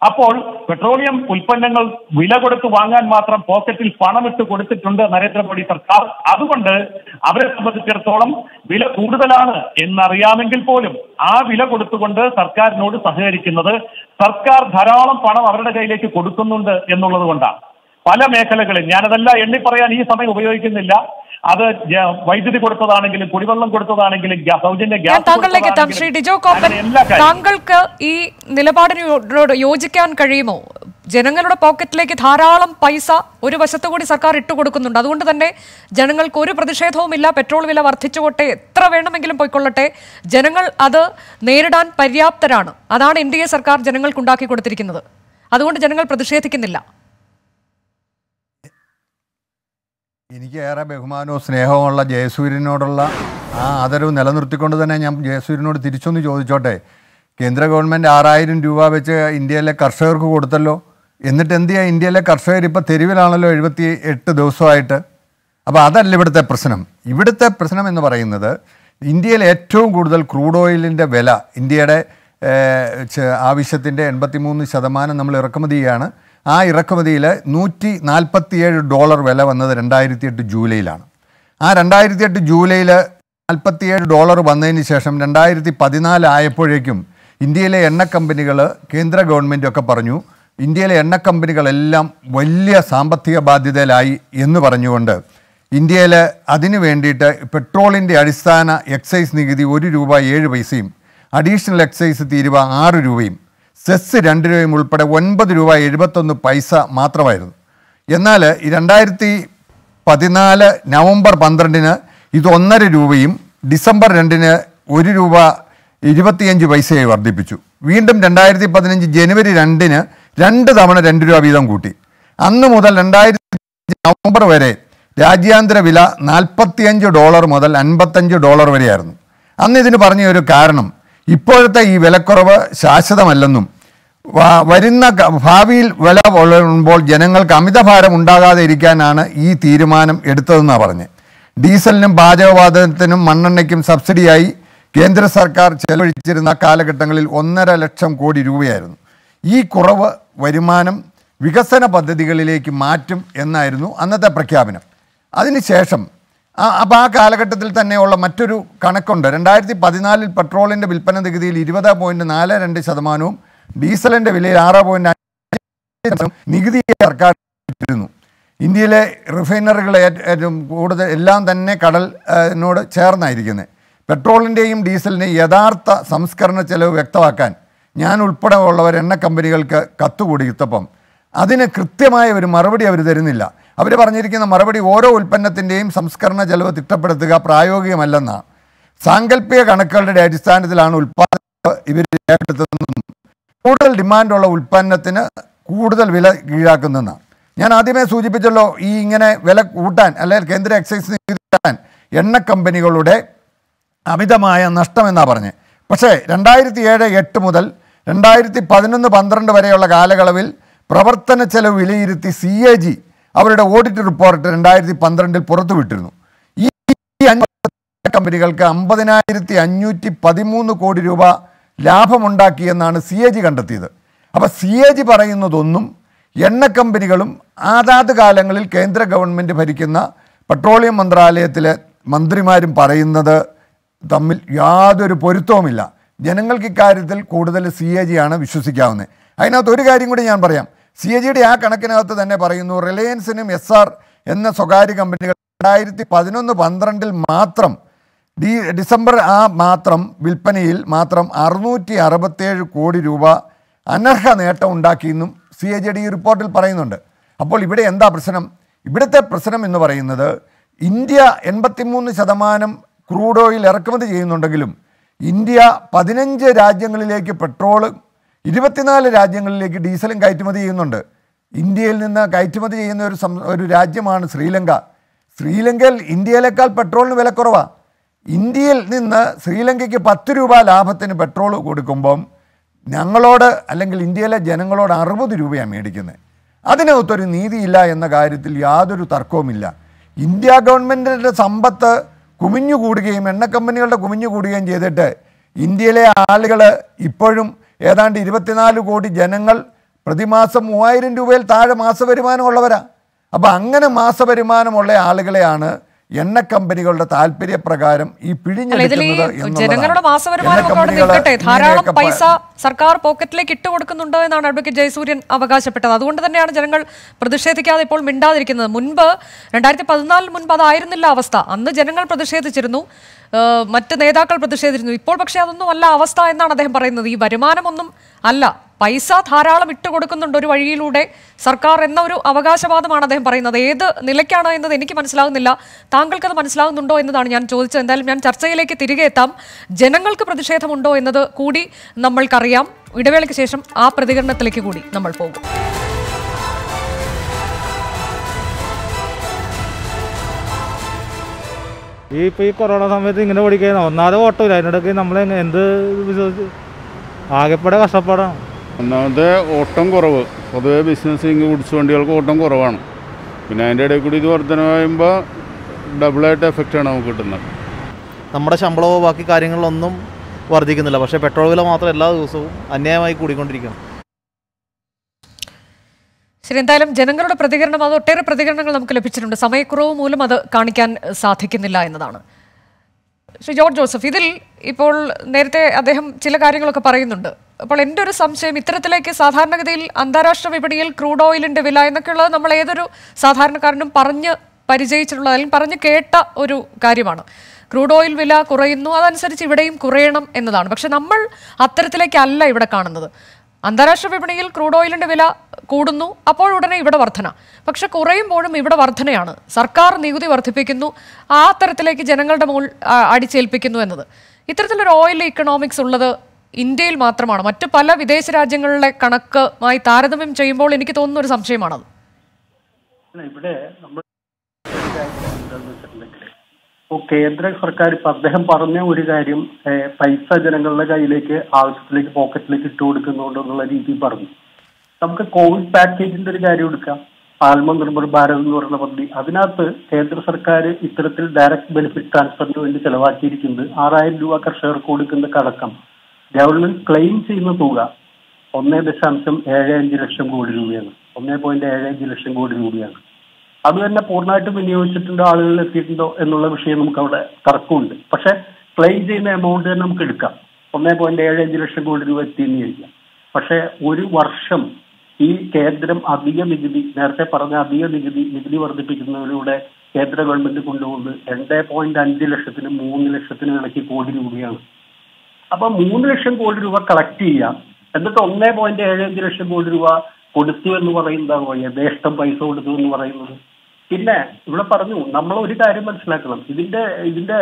അപ്പോൾ പെട്രോളിയം ഉൽപ്പന്നങ്ങൾ വില കൊടുത്ത് വാങ്ങാൻ മാത്രം പോക്കറ്റിൽ പണമിട്ട് കൊടുത്തിട്ടുണ്ട് നരേന്ദ്രമോദി സർക്കാർ. അതുകൊണ്ട് അവരെ സംബന്ധിച്ചിടത്തോളം വില കൂടുതലാണ് എന്നറിയാമെങ്കിൽ പോലും ആ വില കൊടുത്തുകൊണ്ട് സർക്കാരിനോട് സഹകരിക്കുന്നത് സർക്കാർ ധാരാളം പണം അവരുടെ കയ്യിലേക്ക് കൊടുക്കുന്നുണ്ട് എന്നുള്ളത് കൊണ്ടാണ്. പല മേഖലകളിൽ, ഞാനതെല്ലാം എണ്ണിപ്പറയാൻ ഈ സമയം ഉപയോഗിക്കുന്നില്ല. അത് വൈദ്യുതി കൊടുത്തതാണെങ്കിലും കുടിവെള്ളം കൊടുത്തതാണെങ്കിലും സൗജന്യ ഗ്യാസ്, താങ്കളിലേക്ക് എത്താം. ശ്രീ ഡിജോ കോപ്പൻ, താങ്കൾക്ക് ഈ നിലപാടിനോട് യോജിക്കാൻ കഴിയുമോ? ജനങ്ങളുടെ പോക്കറ്റിലേക്ക് ധാരാളം പൈസ ഒരു വശത്തുകൂടി സർക്കാർ ഇട്ടുകൊടുക്കുന്നുണ്ട്, അതുകൊണ്ട് തന്നെ ജനങ്ങൾക്ക് ഒരു പ്രതിഷേധവുമില്ല. പെട്രോൾ വില വർദ്ധിച്ചുകൊട്ടെ, എത്ര വേണമെങ്കിലും പോയിക്കൊള്ളട്ടെ, ജനങ്ങൾ അത് നേരിടാൻ പര്യാപ്തരാണ്. അതാണ് NDA സർക്കാർ ജനങ്ങൾക്ക് ഉണ്ടാക്കി കൊടുത്തിരിക്കുന്നത്. അതുകൊണ്ട് ജനങ്ങൾ പ്രതിഷേധിക്കുന്നില്ല. എനിക്ക് ഏറെ ബഹുമാനവും സ്നേഹവുമുള്ള ജയസൂര്യനോടുള്ള ആ ആദരവ് നിലനിർത്തിക്കൊണ്ട് തന്നെ ഞാൻ ജയസൂര്യനോട് തിരിച്ചൊന്ന് ചോദിച്ചോട്ടെ. കേന്ദ്ര ഗവൺമെൻറ് 6000 രൂപ വെച്ച് ഇന്ത്യയിലെ കർഷകർക്ക് കൊടുത്തല്ലോ. എന്നിട്ട് എന്ത് ചെയ്യുക? ഇന്ത്യയിലെ കർഷകർ ഇപ്പോൾ തെരുവിലാണല്ലോ 78 ദിവസമായിട്ട്. അപ്പോൾ അതല്ല ഇവിടുത്തെ പ്രശ്നം. ഇവിടുത്തെ പ്രശ്നം എന്ന് പറയുന്നത് ഇന്ത്യയിൽ ഏറ്റവും കൂടുതൽ ക്രൂഡ് ഓയിലിൻ്റെ വില, ഇന്ത്യയുടെ ആവശ്യത്തിൻ്റെ 83% നമ്മൾ ഇറക്കുമതി ചെയ്യുകയാണ്. ആ ഇറക്കുമതിയിൽ $147 വില വന്നത് 2008 ജൂലൈയിലാണ്. ആ 2008 ജൂലൈയിൽ $47 വന്നതിന് ശേഷം 2014 ആയപ്പോഴേക്കും ഇന്ത്യയിലെ എണ്ണ കമ്പനികൾ, കേന്ദ്ര ഗവൺമെൻറ്റൊക്കെ പറഞ്ഞു ഇന്ത്യയിലെ എണ്ണ കമ്പനികളെല്ലാം വലിയ സാമ്പത്തിക ബാധ്യതയിലായി എന്ന് പറഞ്ഞുകൊണ്ട് ഇന്ത്യയിൽ അതിനു വേണ്ടിയിട്ട് പെട്രോളിൻ്റെ അടിസ്ഥാന എക്സൈസ് നികുതി ₹1.07 അഡീഷണൽ എക്സൈസ് തീരുവ ₹6 സെസ് ₹2 ഉൾപ്പെടെ ₹9.71 മാത്രമായിരുന്നു. എന്നാൽ 2014 നവംബർ 12 ഇത് ₹1.5 ഡിസംബർ 2 ₹1.25 വർദ്ധിപ്പിച്ചു. വീണ്ടും 2015 ജനുവരി 2 2 തവണ ₹2 വീതം കൂട്ടി. അന്ന് മുതൽ 2015 നവംബർ വരെ രാജ്യാന്തര വില $45 മുതൽ $55 വരെയായിരുന്നു. അന്ന് ഇതിന് പറഞ്ഞ ഒരു കാരണം ഇപ്പോഴത്തെ ഈ വിലക്കുറവ് ശാശ്വതമല്ലെന്നും വരുന്ന ഭാവിയിൽ വില വളരുമ്പോൾ ജനങ്ങൾക്ക് അമിതഭാരം ഉണ്ടാകാതെ ഇരിക്കാനാണ് ഈ തീരുമാനം എടുത്തതെന്നാണ് പറഞ്ഞത്. ഡീസലിനും പാചകവാതകത്തിനും മണ്ണെണ്ണയ്ക്കും സബ്സിഡിയായി കേന്ദ്ര സർക്കാർ ചെലവഴിച്ചിരുന്ന കാലഘട്ടങ്ങളിൽ 1.5 ലക്ഷം കോടി രൂപയായിരുന്നു. ഈ കുറവ് വരുമാനം വികസന പദ്ധതികളിലേക്ക് മാറ്റും എന്നായിരുന്നു അന്നത്തെ പ്രഖ്യാപനം. അതിനുശേഷം അപ്പോൾ ആ കാലഘട്ടത്തിൽ തന്നെയുള്ള മറ്റൊരു കണക്കുണ്ട്. 2014 പെട്രോളിൻ്റെ വിൽപ്പന നികുതിയിൽ 20.42%, ഡീസലിൻ്റെ വിലയിൽ 6.5% നികുതി സർക്കാർ ഇട്ടിരുന്നു. ഇന്ത്യയിലെ റിഫൈനറികൾ ഏറ്റവും കൂടുതൽ എല്ലാം തന്നെ കടലിനോട് ചേർന്നായിരിക്കുന്നത്. പെട്രോളിൻ്റെയും ഡീസലിൻ്റെയും യഥാർത്ഥ സംസ്കരണ ചെലവ് വ്യക്തമാക്കാൻ ഞാൻ ഉൾപ്പെടെ ഉള്ളവർ എണ്ണ കമ്പനികൾക്ക് കത്ത് കൊടുത്തപ്പം അതിന് കൃത്യമായ ഒരു മറുപടി അവർ തരുന്നില്ല. അവർ പറഞ്ഞിരിക്കുന്ന മറുപടി ഓരോ ഉൽപ്പന്നത്തിൻ്റെയും സംസ്കരണ ചെലവ് തിട്ടപ്പെടുത്തുക പ്രായോഗികമല്ലെന്നാണ്. സാങ്കല്പിക കണക്കുകളുടെ അടിസ്ഥാനത്തിലാണ് ഉൽപ്പാദനം ഇവർ രേഖപ്പെടുത്തുന്നതെന്നും കൂടുതൽ ഡിമാൻഡുള്ള ഉൽപ്പന്നത്തിന് കൂടുതൽ വില ഈടാക്കുന്നതെന്നാണ്. ഞാൻ ആദ്യമേ സൂചിപ്പിച്ചല്ലോ, ഈ ഇങ്ങനെ വില കൂട്ടാൻ അല്ലെങ്കിൽ കേന്ദ്ര എക്സൈസ് നികുതി കൂട്ടാൻ എണ്ണ കമ്പനികളുടെ അമിതമായ നഷ്ടമെന്നാണ് പറഞ്ഞത്. പക്ഷേ 2007-08 മുതൽ 2011-12 വരെയുള്ള കാലയളവിൽ പ്രവർത്തന ചെലവ് വിലയിരുത്തി CAG അവരുടെ ഓഡിറ്റ് റിപ്പോർട്ട് 2012 പുറത്തുവിട്ടിരുന്നു. ഈ കമ്പനികൾക്ക് 50,513 കോടി രൂപ ലാഭമുണ്ടാക്കിയെന്നാണ് CAG കണ്ടെത്തിയത്. അപ്പോൾ CAG പറയുന്നതൊന്നും എണ്ണ കമ്പനികളും അതാത് കാലങ്ങളിൽ കേന്ദ്ര ഗവൺമെൻറ് ഭരിക്കുന്ന പെട്രോളിയം മന്ത്രാലയത്തിലെ മന്ത്രിമാരും പറയുന്നത് തമ്മിൽ യാതൊരു പൊരുത്തവുമില്ല. ജനങ്ങൾക്ക് ഇക്കാര്യത്തിൽ കൂടുതൽ CAG ആണ് വിശ്വസിക്കാവുന്നത്. അതിനകത്ത് ഒരു കാര്യം കൂടി ഞാൻ പറയാം. CAGയുടെ ആ കണക്കിനകത്ത് തന്നെ പറയുന്നു, റിലയൻസിനും SR എന്ന സ്വകാര്യ കമ്പനികൾ 2011-12 മാത്രം ഡിസംബർ മാത്രം വിൽപ്പനയിൽ മാത്രം 667 കോടി രൂപ അനർഹ നേട്ടം ഉണ്ടാക്കിയെന്നും CAGയുടെ ഈ റിപ്പോർട്ടിൽ പറയുന്നുണ്ട്. അപ്പോൾ ഇവിടെ എന്താ പ്രശ്നം? ഇവിടുത്തെ പ്രശ്നം എന്ന് പറയുന്നത് ഇന്ത്യ 83% ക്രൂഡ് ഓയിൽ ഇറക്കുമതി ചെയ്യുന്നുണ്ടെങ്കിലും ഇന്ത്യ 15 രാജ്യങ്ങളിലേക്ക് പെട്രോള്, 24 രാജ്യങ്ങളിലേക്ക് ഡീസലും കയറ്റുമതി ചെയ്യുന്നുണ്ട്. ഇന്ത്യയിൽ നിന്ന് കയറ്റുമതി ചെയ്യുന്ന ഒരു രാജ്യമാണ് ശ്രീലങ്ക. ശ്രീലങ്കയിൽ ഇന്ത്യയിലേക്കാൾ പെട്രോളിന് വില കുറവാണ്. ഇന്ത്യയിൽ നിന്ന് ശ്രീലങ്കയ്ക്ക് 10 രൂപ ലാഭത്തിന് പെട്രോൾ കൊടുക്കുമ്പം ഞങ്ങളോട് അല്ലെങ്കിൽ ഇന്ത്യയിലെ ജനങ്ങളോട് 60 രൂപയാണ് മേടിക്കുന്നത്. അതിനകത്തൊരു നീതിയില്ല എന്ന കാര്യത്തിൽ യാതൊരു തർക്കവുമില്ല. ഇന്ത്യ ഗവൺമെൻറ്റിൻ്റെ സമ്പത്ത് കുമിഞ്ഞുകൂടുകയും എണ്ണ കമ്പനികളുടെ കുമിഞ്ഞുകൂടുകയും ചെയ്തിട്ട് ഇന്ത്യയിലെ ആളുകൾ ഇപ്പോഴും ഏതാണ്ട് 24 കോടി ജനങ്ങൾ പ്രതിമാസം 3000 രൂപയിൽ താഴെ മാസവരുമാനമുള്ളവരാണ്. അപ്പോൾ അങ്ങനെ മാസവരുമാനമുള്ള ആളുകളെയാണ് എണ്ണ കമ്പനികളുടെ താല്പര്യപ്രകാരം ഈ ജനങ്ങളുടെ മാസവരുമാനം നിൽക്കട്ടെ, ധാരാളം പൈസ സർക്കാർ പോക്കറ്റിലേക്ക് ഇട്ടുകൊടുക്കുന്നുണ്ട് എന്നാണ് അഡ്വക്കേറ്റ് ജയസൂര്യൻ അവകാശപ്പെട്ടത്. അതുകൊണ്ട് തന്നെയാണ് ജനങ്ങൾ പ്രതിഷേധിക്കാതെ ഇപ്പോൾ മിണ്ടാതിരിക്കുന്നത്. മുൻപ് 2014 മുൻപ് അതായിരുന്നില്ല അവസ്ഥ. അന്ന് ജനങ്ങൾ പ്രതിഷേധിച്ചിരുന്നു, മറ്റ് നേതാക്കൾ പ്രതിഷേധിച്ചിരുന്നു. ഇപ്പോൾ പക്ഷേ അതൊന്നും അല്ല അവസ്ഥ എന്നാണ് അദ്ദേഹം പറയുന്നത്. ഈ വരുമാനമൊന്നും അല്ല, പൈസ ധാരാളം ഇട്ടുകൊടുക്കുന്നുണ്ട് ഒരു വഴിയിലൂടെ സർക്കാർ എന്ന ഒരു അവകാശവാദമാണ് അദ്ദേഹം പറയുന്നത്. ഏത് നിലയ്ക്കാണ് എന്നത് എനിക്ക് മനസ്സിലാകുന്നില്ല. താങ്കൾക്കത് മനസ്സിലാകുന്നുണ്ടോ എന്നതാണ് ഞാൻ ചോദിച്ചത്. എന്തായാലും ഞാൻ ചർച്ചയിലേക്ക് തിരികെ എത്താം. ജനങ്ങൾക്ക് പ്രതിഷേധമുണ്ടോ എന്നത് കൂടി നമ്മൾക്കറിയാം. ഇടവേളയ്ക്ക് ശേഷം ആ പ്രതികരണത്തിലേക്ക് കൂടി നമ്മൾ പോകും. ഈ കൊറോണ സമയത്ത് ഇങ്ങനെ ഓടിക്കാൻ ഒന്നാമത് ഓട്ടമില്ല, അതിനിടയ്ക്ക് നമ്മൾ എന്ത് ആകെപ്പെടെ കഷ്ടപ്പാടാണ്. ഒന്നാമത്തെ ഓട്ടം കുറവ്, പൊതുവെ ബിസിനസ് ഗുഡ്സ് വണ്ടികൾക്ക് ഓട്ടം കുറവാണ്. പിന്നെ അതിൻ്റെ ഇടയിൽ കൂടി ഇത് വർധനമാകുമ്പോൾ ഡബിളായിട്ട് എഫക്റ്റാണ് നമുക്ക് കിട്ടുന്നത്. നമ്മുടെ ശമ്പളമോ ബാക്കി കാര്യങ്ങളിലൊന്നും വർദ്ധിക്കുന്നില്ല, പക്ഷേ പെട്രോൾ വില മാത്രം എല്ലാ ദിവസവും അന്യായമായി കൂടിക്കൊണ്ടിരിക്കുകയാണ്. ശരി, എന്തായാലും ജനങ്ങളുടെ പ്രതികരണം, അത് ഒട്ടേറെ പ്രതികരണങ്ങൾ നമുക്ക് ലഭിച്ചിട്ടുണ്ട്. സമയക്കുറവ് മൂലം അത് കാണിക്കാൻ സാധിക്കുന്നില്ല എന്നതാണ്. ശ്രീ ജോർജ് ജോസഫ്, ഇതിൽ ഇപ്പോൾ നേരത്തെ അദ്ദേഹം ചില കാര്യങ്ങളൊക്കെ പറയുന്നുണ്ട്. അപ്പോൾ എൻ്റെ ഒരു സംശയം, ഇത്തരത്തിലേക്ക് സാധാരണഗതിയിൽ അന്താരാഷ്ട്ര വിപണിയിൽ ക്രൂഡ് ഓയിലിൻ്റെ വില എന്നൊക്കെയുള്ളത് നമ്മൾ ഏതൊരു സാധാരണക്കാരനും പറഞ്ഞ് പരിചയിച്ചിട്ടുള്ള അല്ലെങ്കിൽ പറഞ്ഞ് കേട്ട ഒരു കാര്യമാണ്. ക്രൂഡ് ഓയിൽ വില കുറയുന്നു, അതനുസരിച്ച് ഇവിടെയും കുറയണം എന്നതാണ്. പക്ഷെ നമ്മൾ അത്തരത്തിലേക്കല്ല ഇവിടെ കാണുന്നത്. അന്താരാഷ്ട്ര വിപണിയിൽ ക്രൂഡ് ഓയിലിൻ്റെ വില കൂടുന്നു, അപ്പോൾ ഉടനെ ഇവിടെ വർധന. പക്ഷെ കുറയുമ്പോഴും ഇവിടെ വർധനയാണ്. സർക്കാർ നികുതി വർദ്ധിപ്പിക്കുന്നു, ആ തരത്തിലേക്ക് ജനങ്ങളുടെ മുകൾ അടിച്ചേൽപ്പിക്കുന്നു എന്നത്. ഇത്തരത്തിലൊരു ഓയിൽ ഇക്കണോമിക്സ് ഉള്ളത് ഇന്ത്യയിൽ മാത്രമാണ്. മറ്റു പല വിദേശ രാജ്യങ്ങളിലെ കണക്കുമായി താരതമ്യം ചെയ്യുമ്പോൾ എനിക്ക് തോന്നുന്ന ഒരു സംശയമാണത്. ഇവിടെ നമ്മൾ ഇപ്പോൾ കേന്ദ്ര സർക്കാർ ഇപ്പം അദ്ദേഹം പറഞ്ഞ ഒരു കാര്യം, പൈസ ജനങ്ങളുടെ കയ്യിലേക്ക് ആവശ്യത്തിലേക്ക് പോക്കറ്റിലേക്ക് ഇട്ട് കൊടുക്കുന്നുണ്ടെന്നുള്ള രീതിയിൽ പറഞ്ഞു. നമുക്ക് കോവിഡ് പാക്കേജിന്റെ ഒരു കാര്യം എടുക്കാം. ആത്മനിർഭർ ഭാരത് എന്ന് പറയുന്ന പദ്ധതി, അതിനകത്ത് കേന്ദ്ര സർക്കാർ ഇത്തരത്തിൽ ഡയറക്റ്റ് ബെനിഫിറ്റ് ട്രാൻസ്ഫറിന് വേണ്ടി ചെലവാക്കിയിരിക്കുന്നത് 6,000 രൂപ കർഷകർക്ക് കൊടുക്കുന്ന കടക്കം ഗവൺമെന്റ് ക്ലെയിം ചെയ്യുന്ന തുക 1.75 ലക്ഷം കോടി രൂപയാണ്. 1.75 ലക്ഷം കോടി രൂപയാണ്. അത് തന്നെ പൂർണ്ണമായിട്ടും വിനിയോഗിച്ചിട്ടുണ്ടോ, ആളുകളിൽ എത്തിയിട്ടുണ്ടോ എന്നുള്ള വിഷയം നമുക്ക് അവിടെ തർക്കമുണ്ട്. പക്ഷെ ക്ലെയിം ചെയ്യുന്ന എമൗണ്ട് തന്നെ നമുക്ക് എടുക്കാം. 1.75 ലക്ഷം കോടി രൂപ എത്തിയെന്ന് ചോദിക്കാം. പക്ഷെ ഒരു വർഷം ഈ കേന്ദ്രം അധിക നികുതി, നേരത്തെ പറഞ്ഞ അധിക നികുതി വർദ്ധിപ്പിക്കുന്നതിലൂടെ കേന്ദ്ര ഗവൺമെന്റ് കൊണ്ടുപോകുന്നത് 2.5 ലക്ഷത്തിന് 3 ലക്ഷത്തിന് ഇടയ്ക്ക് കോടി രൂപയാണ്. അപ്പൊ 3 ലക്ഷം കോടി രൂപ കളക്ട് ചെയ്യാം, എന്നിട്ട് 1.75 ലക്ഷം കോടി രൂപ കൊടുത്തു എന്ന് പറയുന്നതാണോ യഥേഷ്ടം പൈസ കൊടുത്തു എന്ന് പറയുന്നത്? പിന്നെ ഇവിടെ പറഞ്ഞു, നമ്മൾ ഒരു കാര്യം മനസ്സിലാക്കണം, ഇതിന്റെ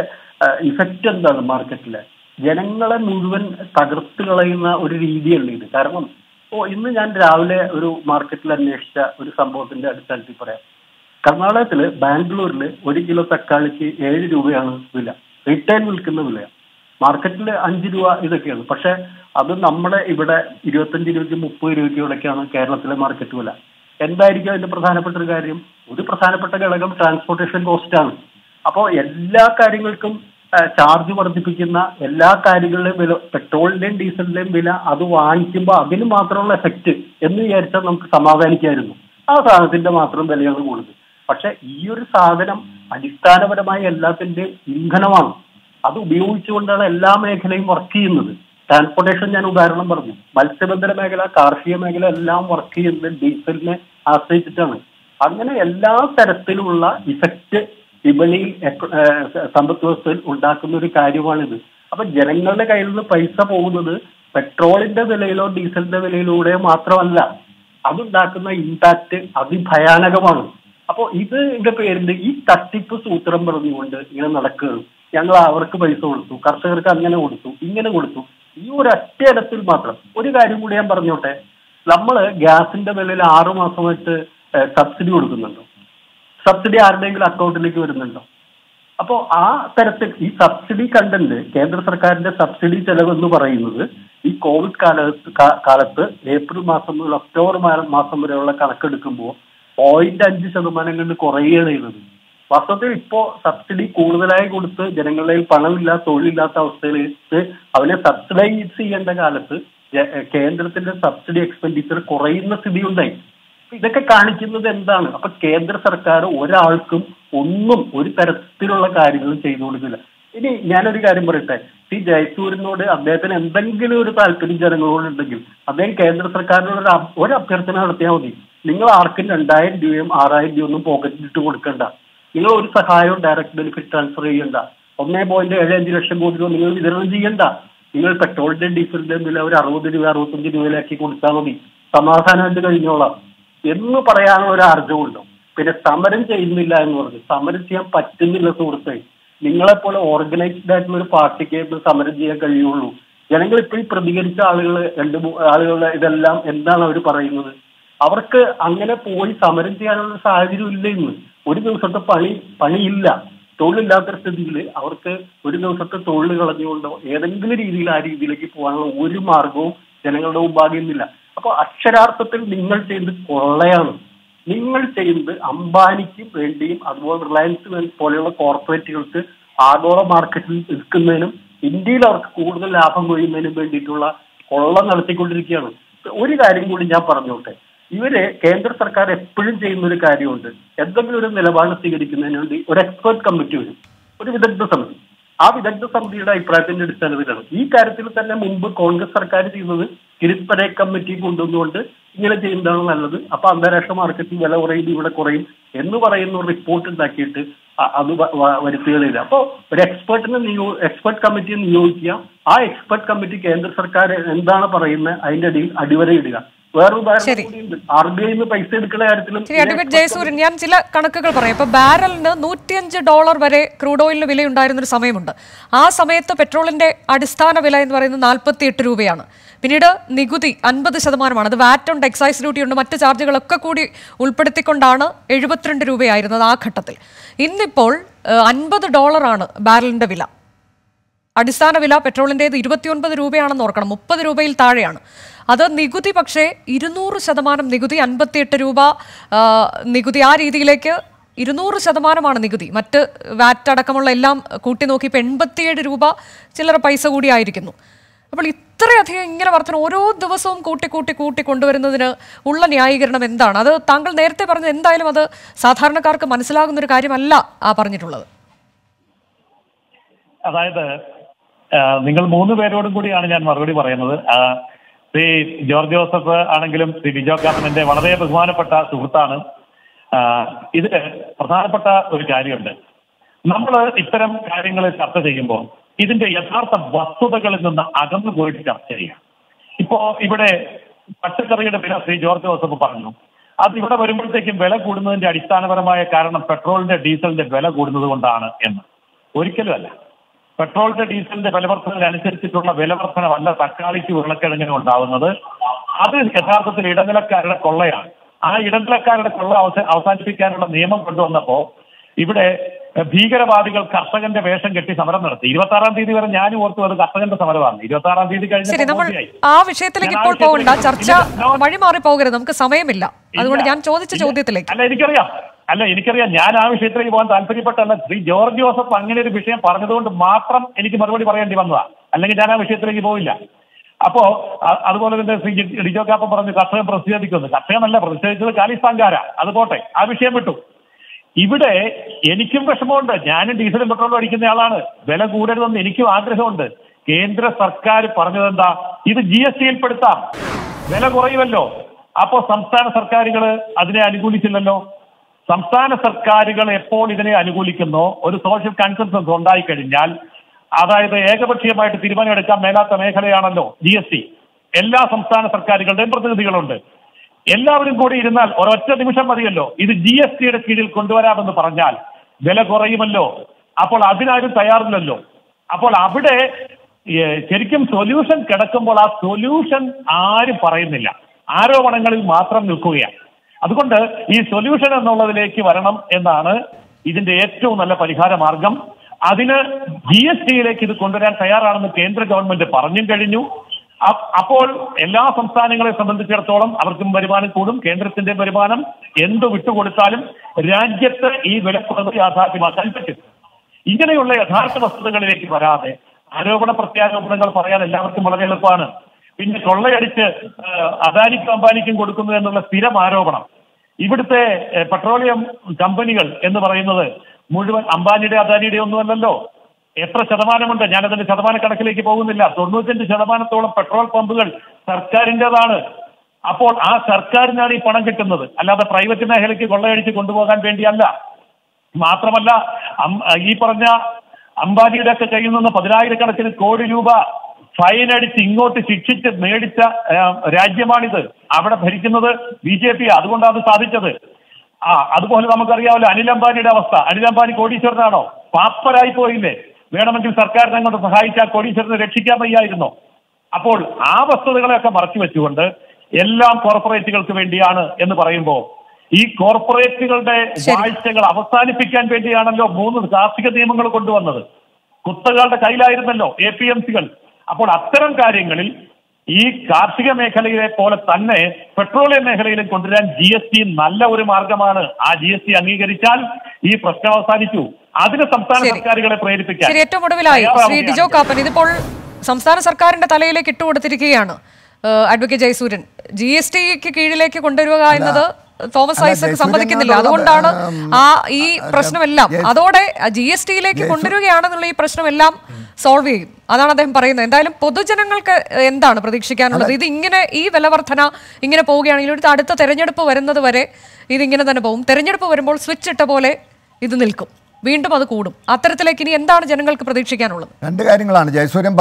ഇഫക്റ്റ് എന്താണ് മാർക്കറ്റില്? ജനങ്ങളെ മുഴുവൻ തകർത്ത് കളയുന്ന ഒരു രീതിയല്ല ഇത്. കാരണം ഇന്ന് ഞാൻ രാവിലെ ഒരു മാർക്കറ്റിൽ അന്വേഷിച്ച ഒരു സംഭവത്തിന്റെ അടിസ്ഥാനത്തിൽ പറയാം. കർണാടകത്തില് ബാംഗ്ലൂരിൽ 1 കിലോ തക്കാളിക്ക് 7 രൂപയാണ് വില, റീറ്റെയിൽ വിൽക്കുന്ന വില. മാർക്കറ്റിൽ 5 രൂപ ഇതൊക്കെയാണ്. പക്ഷെ അത് നമ്മുടെ ഇവിടെ 25 രൂപയ്ക്ക് 30 രൂപയ്ക്ക് ഇവിടേക്കാണ് കേരളത്തിലെ മാർക്കറ്റ് വില. എന്തായിരിക്കും അതിന്റെ പ്രധാനപ്പെട്ട ഒരു കാര്യം? ഒരു പ്രധാനപ്പെട്ട ഘടകം ട്രാൻസ്പോർട്ടേഷൻ കോസ്റ്റ് ആണ്. അപ്പോൾ എല്ലാ കാര്യങ്ങൾക്കും ചാർജ് വർദ്ധിപ്പിക്കുന്ന എല്ലാ കാര്യങ്ങളുടെയും വില, പെട്രോളിന്റെയും ഡീസലിന്റെയും വില, അത് വാങ്ങിക്കുമ്പോൾ അതിന് മാത്രമുള്ള എഫക്റ്റ് എന്ന് വിചാരിച്ചാൽ നമുക്ക് സമാധാനിക്കായിരുന്നു. ആ സാധനത്തിന്റെ മാത്രം വിലയാണ് കൂടുതൽ. പക്ഷെ ഈ ഒരു സാധനം അടിസ്ഥാനപരമായി എല്ലാത്തിന്റെയും ഇന്ധനമാണ്. അത് ഉപയോഗിച്ചുകൊണ്ടാണ് എല്ലാ മേഖലയും വർക്ക് ചെയ്യുന്നത്. ട്രാൻസ്പോർട്ടേഷൻ ഞാൻ ഉദാഹരണം പറഞ്ഞു, മത്സ്യബന്ധന മേഖല, കാർഷിക മേഖല എല്ലാം വർക്ക് ചെയ്യുന്നത് ഡീസലിനെ ആശ്രയിച്ചിട്ടാണ്. അങ്ങനെ എല്ലാ തരത്തിലുള്ള ഇഫക്റ്റ് വിപണിയിൽ സമ്പദ് വ്യവസ്ഥയിൽ ഉണ്ടാക്കുന്ന ഒരു കാര്യമാണിത്. അപ്പൊ ജനങ്ങളുടെ കയ്യിൽ നിന്ന് പൈസ പോകുന്നത് പെട്രോളിന്റെ വിലയിലോ ഡീസലിന്റെ വിലയിലൂടെ മാത്രമല്ല, അതുണ്ടാക്കുന്ന ഇമ്പാക്ട് അതിഭയാനകമാണ്. അപ്പോൾ ഇതിന്റെ പേരിൽ ഈ തട്ടിപ്പ് സൂത്രം പറഞ്ഞുകൊണ്ട് ഇങ്ങനെ നടക്കുകയാണ്. ഞങ്ങൾ അവർക്ക് പൈസ കൊടുത്തു, കർഷകർക്ക് അങ്ങനെ കൊടുത്തു, ഇങ്ങനെ കൊടുത്തു. ഈ ഒരു ഒറ്റ ഇടത്തിൽ മാത്രം ഒരു കാര്യം കൂടി ഞാൻ പറഞ്ഞോട്ടെ. നമ്മൾ ഗ്യാസിന്റെ വിലയിൽ 6 മാസമായിട്ട് സബ്സിഡി കൊടുക്കുന്നുണ്ടോ? സബ്സിഡി ആരുടെയെങ്കിലും അക്കൗണ്ടിലേക്ക് വരുന്നുണ്ടോ? അപ്പോൾ ആ തരത്തിൽ ഈ സബ്സിഡി കണ്ടന്റ്, കേന്ദ്ര സർക്കാരിന്റെ സബ്സിഡി ചെലവെന്ന് പറയുന്നത് ഈ കോവിഡ് കാലത്ത് ഏപ്രിൽ മാസം മുതൽ ഒക്ടോബർ മാസം വരെയുള്ള കണക്കെടുക്കുമ്പോൾ 0.5% കൊണ്ട് കുറയുകയാണ് ചെയ്യുന്നത്. വാസ്തവത്തിൽ ഇപ്പോ സബ്സിഡി കൂടുതലായി കൊടുത്ത് ജനങ്ങളുടെ പണമില്ലാത്ത, തൊഴിലില്ലാത്ത അവസ്ഥയിലേക്ക് അവനെ സബ്സിഡൈസ് ചെയ്യേണ്ട കാലത്ത് കേന്ദ്രത്തിന്റെ സബ്സിഡി എക്സ്പെൻഡിച്ചർ കുറയുന്ന സ്ഥിതി ഉണ്ടായി. ഇതൊക്കെ കാണിക്കുന്നത് എന്താണ്? അപ്പൊ കേന്ദ്ര സർക്കാർ ഒരാൾക്കും ഒന്നും ഒരു തരത്തിലുള്ള കാര്യങ്ങളും ചെയ്തു കൊടുക്കില്ല. ഇനി ഞാനൊരു കാര്യം പറയട്ടെ, സി ജയസൂര്യനോട് അദ്ദേഹത്തിന് എന്തെങ്കിലും ഒരു താല്പര്യം ജനങ്ങളോടുണ്ടെങ്കിൽ അദ്ദേഹം കേന്ദ്ര സർക്കാരിനോട് ഒരു അഭ്യർത്ഥന നടത്തിയാൽ മതി. നിങ്ങൾ ആർക്കും 2,000 രൂപയും 6,000 രൂപ ഒന്നും പോക്കറ്റിൽ ഇട്ട് കൊടുക്കണ്ട. നിങ്ങൾ ഒരു സഹായവും ഡയറക്ട് ബെനിഫിറ്റ് ട്രാൻസ്ഫർ ചെയ്യണ്ട. 1.75 ലക്ഷം കോടി രൂപ നിങ്ങൾ വിതരണം ചെയ്യണ്ട. നിങ്ങൾ പെട്രോളിന്റെയും ഡീസലിന്റെയും വില ഒരു 60 രൂപ 65 രൂപയിലാക്കി കൊടുത്താൽ മതി, സമാധാനമായിട്ട് കഴിഞ്ഞോളാം എന്ന് പറയാനുള്ള ഒരു ആർജവുണ്ടോ? പിന്നെ സമരം ചെയ്യുന്നില്ല എന്ന് പറഞ്ഞു. സമരം ചെയ്യാൻ പറ്റുന്നില്ല സുഹൃത്തെ. നിങ്ങളെപ്പോലെ ഓർഗനൈസ്ഡ് ആയിട്ടുള്ള ഒരു പാർട്ടിക്ക് സമരം ചെയ്യാൻ കഴിയുള്ളൂ. ജനങ്ങൾ ഇപ്പോഴും പ്രതികരിച്ച ആളുകളുടെ ഇതെല്ലാം എന്താണ് അവർ പറയുന്നത്? അവർക്ക് അങ്ങനെ പോയി സമരം ചെയ്യാനുള്ള സാഹചര്യം ഇല്ല. ഇന്ന് ഒരു ദിവസത്തെ പണിയില്ല, തൊഴിലില്ലാത്ത സ്ഥിതിയിൽ അവർക്ക് ഒരു ദിവസത്തെ തൊഴിൽ കളഞ്ഞുകൊണ്ടോ ഏതെങ്കിലും രീതിയിൽ ആ രീതിയിലേക്ക് പോകാനുള്ള ഒരു മാർഗവും ജനങ്ങളുടെ മുമ്പാകുന്നില്ല. അപ്പൊ അക്ഷരാർത്ഥത്തിൽ നിങ്ങൾ ചെയ്യുന്നത് കൊള്ളയാണ്. നിങ്ങൾ ചെയ്യുന്നത് അംബാനിക്ക് വേണ്ടിയും അതുപോലെ റിലയൻസ് പോലെയുള്ള കോർപ്പറേറ്റുകൾക്ക് ആഗോള മാർക്കറ്റിൽ വിൽക്കുന്നതിനും ഇന്ത്യയിൽ അവർക്ക് കൂടുതൽ ലാഭം കൊയ്യുന്നതിനും വേണ്ടിയിട്ടുള്ള കൊള്ള നടത്തിക്കൊണ്ടിരിക്കുകയാണ്. ഒരു കാര്യം കൂടി ഞാൻ പറഞ്ഞോട്ടെ, കേന്ദ്ര സർക്കാർ എപ്പോഴും ചെയ്യുന്ന ഒരു കാര്യമുണ്ട്. എന്തെങ്കിലും ഒരു നിലപാട് സ്വീകരിക്കുന്നതിന് വേണ്ടി ഒരു എക്സ്പെർട്ട് കമ്മിറ്റി വരും, ഒരു വിദഗ്ധ സമിതി. ആ വിദഗ്ധ സമിതിയുടെ അഭിപ്രായത്തിന്റെ അടിസ്ഥാനത്തിലാണ്. ഈ കാര്യത്തിൽ തന്നെ മുമ്പ് കോൺഗ്രസ് സർക്കാർ ചെയ്യുന്നത് കിരിത് പരേഖ് കമ്മിറ്റി കൊണ്ടുവന്നുകൊണ്ട് ഇങ്ങനെ ചെയ്യുന്നതാണ് നല്ലത്, അപ്പൊ അന്താരാഷ്ട്ര മാർക്കറ്റിൽ വില കുറയും ഇവിടെ കുറയും എന്ന് പറയുന്ന ഒരു റിപ്പോർട്ട് ഉണ്ടാക്കിയിട്ട് അത് വരുത്തുകയില്ല. അപ്പോൾ ഒരു എക്സ്പെർട്ട് കമ്മിറ്റിയെ നിയോഗിക്കുക, ആ എക്സ്പെർട്ട് കമ്മിറ്റി കേന്ദ്ര സർക്കാർ എന്താണ് പറയുന്നത് അതിന്റെ അടിവരയിടുക. വേറൊരു RBI പൈസ എടുക്കുന്ന കാര്യത്തിലും അഡ്വക്കേറ്റ് ജയസൂര്യൻ, ഞാൻ ചില കണക്കുകൾ പറയാം. ഇപ്പൊ ബാരലിന് $105 വരെ ക്രൂഡ് ഓയിലിന് വിലയുണ്ടായിരുന്ന ഒരു സമയമുണ്ട്. ആ സമയത്ത് പെട്രോളിന്റെ അടിസ്ഥാന വില എന്ന് പറയുന്നത് 48 രൂപയാണ്. പിന്നീട് നികുതി 50%. അത് വാറ്റ് ഉണ്ട്, എക്സൈസ് ഡ്യൂട്ടി ഉണ്ട്, മറ്റ് ചാർജുകളൊക്കെ കൂടി ഉൾപ്പെടുത്തിക്കൊണ്ടാണ് 72 രൂപയായിരുന്നത് ആ ഘട്ടത്തിൽ. ഇന്നിപ്പോൾ $50 ബാരലിന്റെ വില. അടിസ്ഥാന വില പെട്രോളിൻ്റേത് 29 രൂപയാണെന്ന് ഓർക്കണം, 30 രൂപയിൽ താഴെയാണ്. അത് നികുതി പക്ഷേ 200% നികുതി, 58 രൂപ നികുതി. ആ രീതിയിലേക്ക് 200% നികുതി. മറ്റ് വാറ്റ് അടക്കമുള്ള എല്ലാം കൂട്ടി നോക്കിയപ്പോൾ 87 രൂപ ചില്ലറ പൈസ കൂടി ആയിരിക്കുന്നു. അപ്പോൾ ഇത്രയധികം ഇങ്ങനെ വർധന ഓരോ ദിവസവും കൂട്ടി കൊണ്ടുവരുന്നതിന് ഉള്ള ന്യായീകരണം എന്താണ്? അത് താങ്കൾ നേരത്തെ പറഞ്ഞത് എന്തായാലും അത് സാധാരണക്കാർക്ക് മനസ്സിലാകുന്ന ഒരു കാര്യമല്ല പറഞ്ഞിട്ടുള്ളത്. അതായത് നിങ്ങൾ 3 പേരോടും കൂടിയാണ് ഞാൻ മറുപടി പറയുന്നത്. ശ്രീ ജോർജ് ജോസഫ് ആണെങ്കിലും ശ്രീ ലിജോ കാപ്പൻ എന്റെ വളരെ ബഹുമാനപ്പെട്ട സുഹൃത്താണ്. ഇതില് പ്രധാനപ്പെട്ട ഒരു കാര്യമുണ്ട്. നമ്മൾ ഇത്തരം കാര്യങ്ങൾ ചർച്ച ചെയ്യുമ്പോൾ ഇതിന്റെ യഥാർത്ഥ വസ്തുതകളിൽ നിന്ന് അകന്നു പോയിട്ട് ചർച്ച ചെയ്യാം. ഇപ്പോ ഇവിടെ പച്ചക്കറിയുടെ വില ശ്രീ ജോർജ് ജോസഫ് പറഞ്ഞു. അത് ഇവിടെ വരുമ്പോഴത്തേക്കും വില കൂടുന്നതിന്റെ അടിസ്ഥാനപരമായ കാരണം പെട്രോളിന്റെ ഡീസലിന്റെ വില കൂടുന്നത് കൊണ്ടാണ് എന്ന്. ഒരിക്കലുമല്ല. പെട്രോളിന്റെ ഡീസലിന്റെ വിലവർദ്ധനനുസരിച്ചിട്ടുള്ള വിലവർദ്ധനമല്ല തക്കാളിക്ക് ഉരുളക്കിഴങ്ങിനും ഉണ്ടാവുന്നത്. അത് യഥാർത്ഥത്തിൽ ഇടനിലക്കാരുടെ കൊള്ളയാണ്. ആ ഇടനിലക്കാരുടെ കൊള്ള അവസാനിപ്പിക്കാനുള്ള നിയമം കൊണ്ടുവന്നപ്പോ ഇവിടെ ഭീകരവാദികൾ കർഷകന്റെ വേഷം കെട്ടി സമരം നടത്തി. 26-ാം തീയതി വരെ ഞാനും ഓർത്തു അത് കർഷകന്റെ സമരമാണ്. 26-ാം തീയതി കഴിഞ്ഞ ആ വിഷയത്തിലേക്ക് ഇപ്പോൾ പോകണ്ട, ചർച്ച വഴിമാറി പോകരുത്, നമുക്ക് സമയമില്ല. അതുകൊണ്ട് ഞാൻ ചോദിച്ച ചോദ്യത്തിലേക്ക് എനിക്കറിയാം ഞാൻ ആ വിഷയത്തിലേക്ക് പോകാൻ താല്പര്യപ്പെട്ടല്ല. ശ്രീ ജോർജ് ജോസഫ് അങ്ങനെ ഒരു വിഷയം പറഞ്ഞതുകൊണ്ട് മാത്രം എനിക്ക് മറുപടി പറയേണ്ടി വന്നതാ, അല്ലെങ്കിൽ ഞാൻ ആ വിഷയത്തിലേക്ക് പോയില്ല. അപ്പോ അതുപോലെ തന്നെ ശ്രീ ലിജോ കാപ്പൻ പറഞ്ഞു കർഷകൻ പ്രതിഷേധിക്കുന്നു. കർഷകനല്ല പ്രതിഷേധിച്ചത്, ഖാലിസ്ഥാൻകാരാ. അത് പോട്ടെ, ആ വിഷയം വിട്ടു. ഇവിടെ എനിക്കും വിഷമമുണ്ട്. ഞാനും ഡീസലും പെട്രോളും അടിക്കുന്ന ആളാണ്. വില കൂടരുതെന്ന് എനിക്കും ആഗ്രഹമുണ്ട്. കേന്ദ്ര സർക്കാർ പറഞ്ഞതെന്താ? ഇത് GSTയിൽ പെടുത്താം, വില കുറയുമല്ലോ. അപ്പോ സംസ്ഥാന സർക്കാരുകൾ അതിനെ അനുകൂലിച്ചില്ലല്ലോ. സംസ്ഥാന സർക്കാരുകൾ എപ്പോൾ ഇതിനെ അനുകൂലിക്കുന്നോ ഒരു സോഷ്യൽ കൺസെൻസസ് ഉണ്ടായിക്കഴിഞ്ഞാൽ, അതായത് ഏകപക്ഷീയമായിട്ട് തീരുമാനമെടുക്കാൻ മേലാത്ത മേഖലയാണല്ലോ GST. എല്ലാ സംസ്ഥാന സർക്കാരുകളുടെയും പ്രതിനിധികളുണ്ട്. എല്ലാവരും കൂടി ഇരുന്നാൽ ഒരൊറ്റ നിമിഷം മതിയല്ലോ. ഇത് GSTയുടെ കീഴിൽ കൊണ്ടുവരാമെന്ന് പറഞ്ഞാൽ വില കുറയുമല്ലോ. അപ്പോൾ അതിനാരും തയ്യാറില്ലല്ലോ. അപ്പോൾ അവിടെ ശരിക്കും സൊല്യൂഷൻ കിടക്കുമ്പോൾ ആ സൊല്യൂഷൻ ആരും പറയുന്നില്ല, ആരോപണങ്ങളിൽ മാത്രം നിൽക്കുകയാണ്. അതുകൊണ്ട് ഈ സൊല്യൂഷൻ എന്നുള്ളതിലേക്ക് വരണം എന്നാണ് ഇതിന്റെ ഏറ്റവും നല്ല പരിഹാര മാർഗം. അതിന് GSTയിലേക്ക് ഇത് കൊണ്ടുവരാൻ തയ്യാറാണെന്ന് കേന്ദ്ര ഗവൺമെന്റ് പറഞ്ഞും കഴിഞ്ഞു. അപ്പോൾ എല്ലാ സംസ്ഥാനങ്ങളെ സംബന്ധിച്ചിടത്തോളം അവർക്കും വരുമാനം കൂടും. കേന്ദ്രത്തിന്റെ വരുമാനം എന്ത് വിട്ടുകൊടുത്താലും രാജ്യത്ത് ഈ വിലക്കുറവ് യാഥാർത്ഥ്യമാക്കാൻ പറ്റും. ഇങ്ങനെയുള്ള യഥാർത്ഥ വസ്തുതകളിലേക്ക് വരാതെ ആരോപണ പ്രത്യാരോപണങ്ങൾ പറയാൻ എല്ലാവർക്കും വളരെ എളുപ്പമാണ്. പിന്നെ കൊള്ളയടിച്ച് അദാനിക്കും അംബാനിക്കും കൊടുക്കുന്നു എന്നുള്ള സ്ഥിരം ആരോപണം. ഇവിടുത്തെ പെട്രോളിയം കമ്പനികൾ എന്ന് പറയുന്നത് മുഴുവൻ അംബാനിയുടെ അദാനിയുടെ ഒന്നുമല്ലല്ലോ. എത്ര ശതമാനമുണ്ട്? ഞാനതിന്റെ ശതമാന കണക്കിലേക്ക് പോകുന്നില്ല. 95% പെട്രോൾ പമ്പുകൾ സർക്കാരിൻ്റെതാണ്. അപ്പോൾ ആ സർക്കാരിനാണ് ഈ പണം കിട്ടുന്നത്, അല്ലാതെ പ്രൈവറ്റ് മേഖലയ്ക്ക് കൊള്ളയടിച്ച് കൊണ്ടുപോകാൻ വേണ്ടിയല്ല. മാത്രമല്ല ഈ പറഞ്ഞ അംബാനിയുടെ ഒക്കെ കയ്യിൽ നിന്ന് 10,000-കണക്കിന് കോടി രൂപ ഫൈൻ അടിച്ച് ഇങ്ങോട്ട് ശിക്ഷിച്ച് മേടിച്ച രാജ്യമാണിത്. അവിടെ ഭരിക്കുന്നത് BJP. അതുകൊണ്ടാണ് അത് സാധിച്ചത്. അതുപോലെ നമുക്കറിയാമല്ലോ അനിൽ അംബാനിയുടെ അവസ്ഥ. അനിൽ അംബാനി കോടീശ്വരനാണോ? പാപ്പരായി പോയില്ലേ? വേണമെങ്കിൽ സർക്കാരിനെ കൊണ്ട് സഹായിച്ചാൽ കോടീശ്വരനെ രക്ഷിക്കാൻ വയ്യായിരുന്നോ? അപ്പോൾ ആ വസ്തുതകളെയൊക്കെ മറച്ചു വെച്ചുകൊണ്ട് എല്ലാം കോർപ്പറേറ്റുകൾക്ക് വേണ്ടിയാണ് എന്ന് പറയുമ്പോൾ ഈ കോർപ്പറേറ്റുകളുടെ വാഴ്ചകൾ അവസാനിപ്പിക്കാൻ വേണ്ടിയാണല്ലോ 3 കാർഷിക നിയമങ്ങൾ കൊണ്ടുവന്നത്. കുത്തകളുടെ കയ്യിലായിരുന്നല്ലോ APMCകൾ. അപ്പോൾ അത്തരം കാര്യങ്ങളിൽ ഈ കാർഷിക മേഖലയിലെ പോലെ തന്നെ പെട്രോളിയം മേഖലയിലും കൊണ്ടുവരാൻ GST നല്ല ഒരു മാർഗമാണ്. ആ GST അംഗീകരിച്ചാൽ ഈ പ്രശ്നം അവസാനിച്ചു. അതിന് സംസ്ഥാന സർക്കാരുകളെ പ്രേരിപ്പിക്കാൻ. ഏറ്റവും ഒടുവിലായി ശ്രീ ലിജോ കാപ്പൻ, ഇതിപ്പോൾ സംസ്ഥാന സർക്കാരിന്റെ തലയിലേക്ക് ഇട്ടുകൊടുത്തിരിക്കുകയാണ്. അഡ്വക്കേറ്റ് ജയസൂര്യൻ, GSTക്ക് കീഴിലേക്ക് കൊണ്ടുവരിക എന്നത് തോമസ് ഐസക് സമ്മതിക്കുന്നില്ല. അതുകൊണ്ടാണ് ഈ പ്രശ്നമെല്ലാം അതോടെ GST-യിലേക്ക് കൊണ്ടുവരികയാണെന്നുള്ള ഈ പ്രശ്നമെല്ലാം സോൾവ് ചെയ്യും. അതാണ് അദ്ദേഹം പറയുന്നത്. എന്തായാലും പൊതുജനങ്ങൾക്ക് എന്താണ് പ്രതീക്ഷിക്കാനുള്ളത്? ഇത് ഇങ്ങനെ ഈ വിലവർധന ഇങ്ങനെ പോവുകയാണെങ്കിൽ അടുത്ത തെരഞ്ഞെടുപ്പ് വരുന്നത് വരെ ഇതിങ്ങനെ തന്നെ പോകും. തെരഞ്ഞെടുപ്പ് വരുമ്പോൾ സ്വിച്ച് ഇട്ട പോലെ ഇത് നിൽക്കും, വീണ്ടും അത് കൂടും. അത്തരത്തിലേക്ക് ഇനി എന്താണ് ജനങ്ങൾക്ക് പ്രതീക്ഷിക്കാനുള്ളത്? രണ്ട് കാര്യങ്ങളാണ് ജയസൂര്യൻ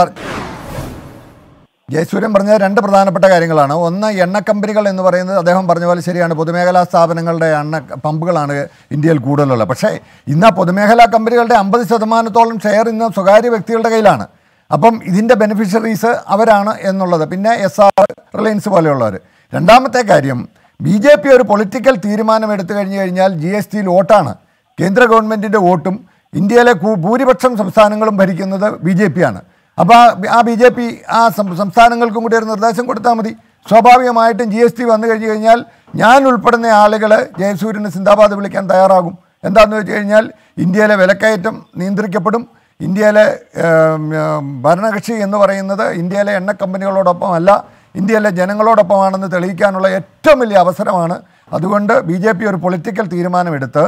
പറഞ്ഞത്. രണ്ട് പ്രധാനപ്പെട്ട കാര്യങ്ങളാണ്. ഒന്ന്, എണ്ണ കമ്പനികൾ എന്ന് പറയുന്നത് അദ്ദേഹം പറഞ്ഞ പോലെ ശരിയാണ്. പൊതുമേഖലാ സ്ഥാപനങ്ങളുടെ എണ്ണ പമ്പുകളാണ് ഇന്ത്യയിൽ കൂടുതലുള്ളത്. പക്ഷേ ഇന്ന് പൊതുമേഖലാ കമ്പനികളുടെ 50% ഷെയർ ഇന്ന് സ്വകാര്യ വ്യക്തികളുടെ കയ്യിലാണ്. അപ്പം ഇതിൻ്റെ ബെനിഫിഷ്യറീസ് അവരാണ് എന്നുള്ളത്. പിന്നെ SR, റിലയൻസ് പോലെയുള്ളവർ. രണ്ടാമത്തെ കാര്യം, BJP ഒരു പൊളിറ്റിക്കൽ തീരുമാനം എടുത്തു കഴിഞ്ഞാൽ GST വോട്ടാണ്. കേന്ദ്ര ഗവൺമെൻറ്റിൻ്റെ വോട്ടും ഇന്ത്യയിലെ ഭൂരിപക്ഷം സംസ്ഥാനങ്ങളും ഭരിക്കുന്നത് BJP ആണ്. അപ്പോൾ ആ BJP ആ സംസ്ഥാനങ്ങൾക്കും കൂടി ഒരു നിർദ്ദേശം കൊടുത്താൽ മതി. സ്വാഭാവികമായിട്ടും GST വന്നു കഴിഞ്ഞു കഴിഞ്ഞാൽ ഞാൻ ഉൾപ്പെടുന്ന ആളുകൾ ജയസൂര്യന് സിന്ദാബാദ് വിളിക്കാൻ തയ്യാറാകും. എന്താണെന്ന് വെച്ച് കഴിഞ്ഞാൽ ഇന്ത്യയിലെ വിലക്കയറ്റം നിയന്ത്രിക്കപ്പെടും. ഇന്ത്യയിലെ ഭരണകക്ഷി എന്ന് പറയുന്നത് ഇന്ത്യയിലെ എണ്ണ കമ്പനികളോടൊപ്പമല്ല, ഇന്ത്യയിലെ ജനങ്ങളോടൊപ്പമാണെന്ന് തെളിയിക്കാനുള്ള ഏറ്റവും വലിയ അവസരമാണ്. അതുകൊണ്ട് BJP ഒരു പൊളിറ്റിക്കൽ തീരുമാനമെടുത്ത്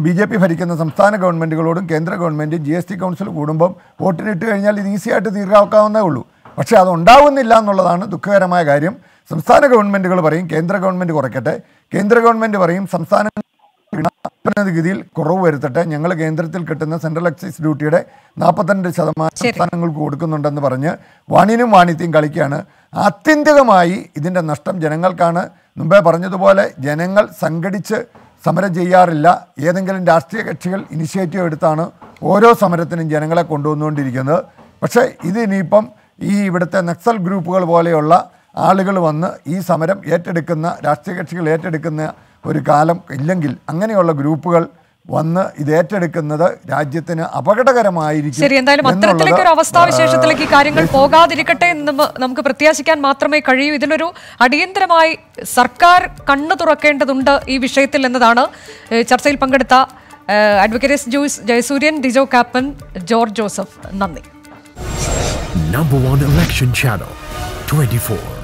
BJP ഭരിക്കുന്ന സംസ്ഥാന ഗവൺമെൻറ്റുകളോടും കേന്ദ്ര ഗവൺമെൻറ് GST കൗൺസിൽ കൂടുമ്പം വോട്ടിനിട്ട് കഴിഞ്ഞാൽ ഇത് ഈസിയായിട്ട് തീർക്കാവുന്നേ ഉള്ളൂ. പക്ഷേ അതുണ്ടാവുന്നില്ല എന്നുള്ളതാണ് ദുഃഖകരമായ കാര്യം. സംസ്ഥാന ഗവൺമെൻറ്റുകൾ പറയും കേന്ദ്ര ഗവൺമെൻറ് കുറയ്ക്കട്ടെ, കേന്ദ്ര ഗവൺമെൻറ് പറയും സംസ്ഥാന നികുതിയിൽ കുറവ് വരുത്തട്ടെ, ഞങ്ങൾ കേന്ദ്രത്തിൽ കിട്ടുന്ന സെൻട്രൽ എക്സൈസ് ഡ്യൂട്ടിയുടെ 42% സംസ്ഥാനങ്ങൾക്ക് കൊടുക്കുന്നുണ്ടെന്ന് പറഞ്ഞ് വാണിനും വാണിത്യം കളിക്കുകയാണ്. ആത്യന്തികമായി ഇതിൻ്റെ നഷ്ടം ജനങ്ങൾക്കാണ്. മുമ്പേ പറഞ്ഞതുപോലെ ജനങ്ങൾ സംഘടിച്ച് സമരം ചെയ്യാറില്ല. ഏതെങ്കിലും രാഷ്ട്രീയ കക്ഷികൾ ഇനിഷ്യേറ്റീവ് എടുത്താണ് ഓരോ സമരത്തിനും ജനങ്ങളെ കൊണ്ടുവന്നുകൊണ്ടിരിക്കുന്നത്. പക്ഷേ ഇത് ഇനിയിപ്പം ഇവിടുത്തെ നക്സൽ ഗ്രൂപ്പുകൾ പോലെയുള്ള ആളുകൾ വന്ന് ഈ സമരം ഏറ്റെടുക്കുന്ന, രാഷ്ട്രീയ കക്ഷികൾ ഏറ്റെടുക്കുന്ന ഒരു കാലം ഇല്ലെങ്കിൽ അങ്ങനെയുള്ള ഗ്രൂപ്പുകൾ വന്ന് ഇത് ഏറ്റെടുക്കുന്നത് രാജ്യത്തിന് അപകടകരമായിരിക്കും. ശരി, എന്തായാലും അത്തരത്തിലേക്ക് ഒരു അവസ്ഥാവിശേഷത്തിലേക്ക് കാര്യങ്ങൾ പോകാതിരിക്കട്ടെ എന്ന് നമുക്ക് പ്രത്യാശിക്കാൻ മാത്രമേ കഴിയൂ. ഇതിനൊരു അടിയന്തരമായി സർക്കാർ കണ്ണു തുറക്കേണ്ടതുണ്ട് ഈ വിഷയത്തിൽ എന്നതാണ് ചർച്ചയിൽ പങ്കെടുത്ത advocate Jayasuryan, Dijo Kappan, George Joseph. നന്ദി. Number 1 election channel 24.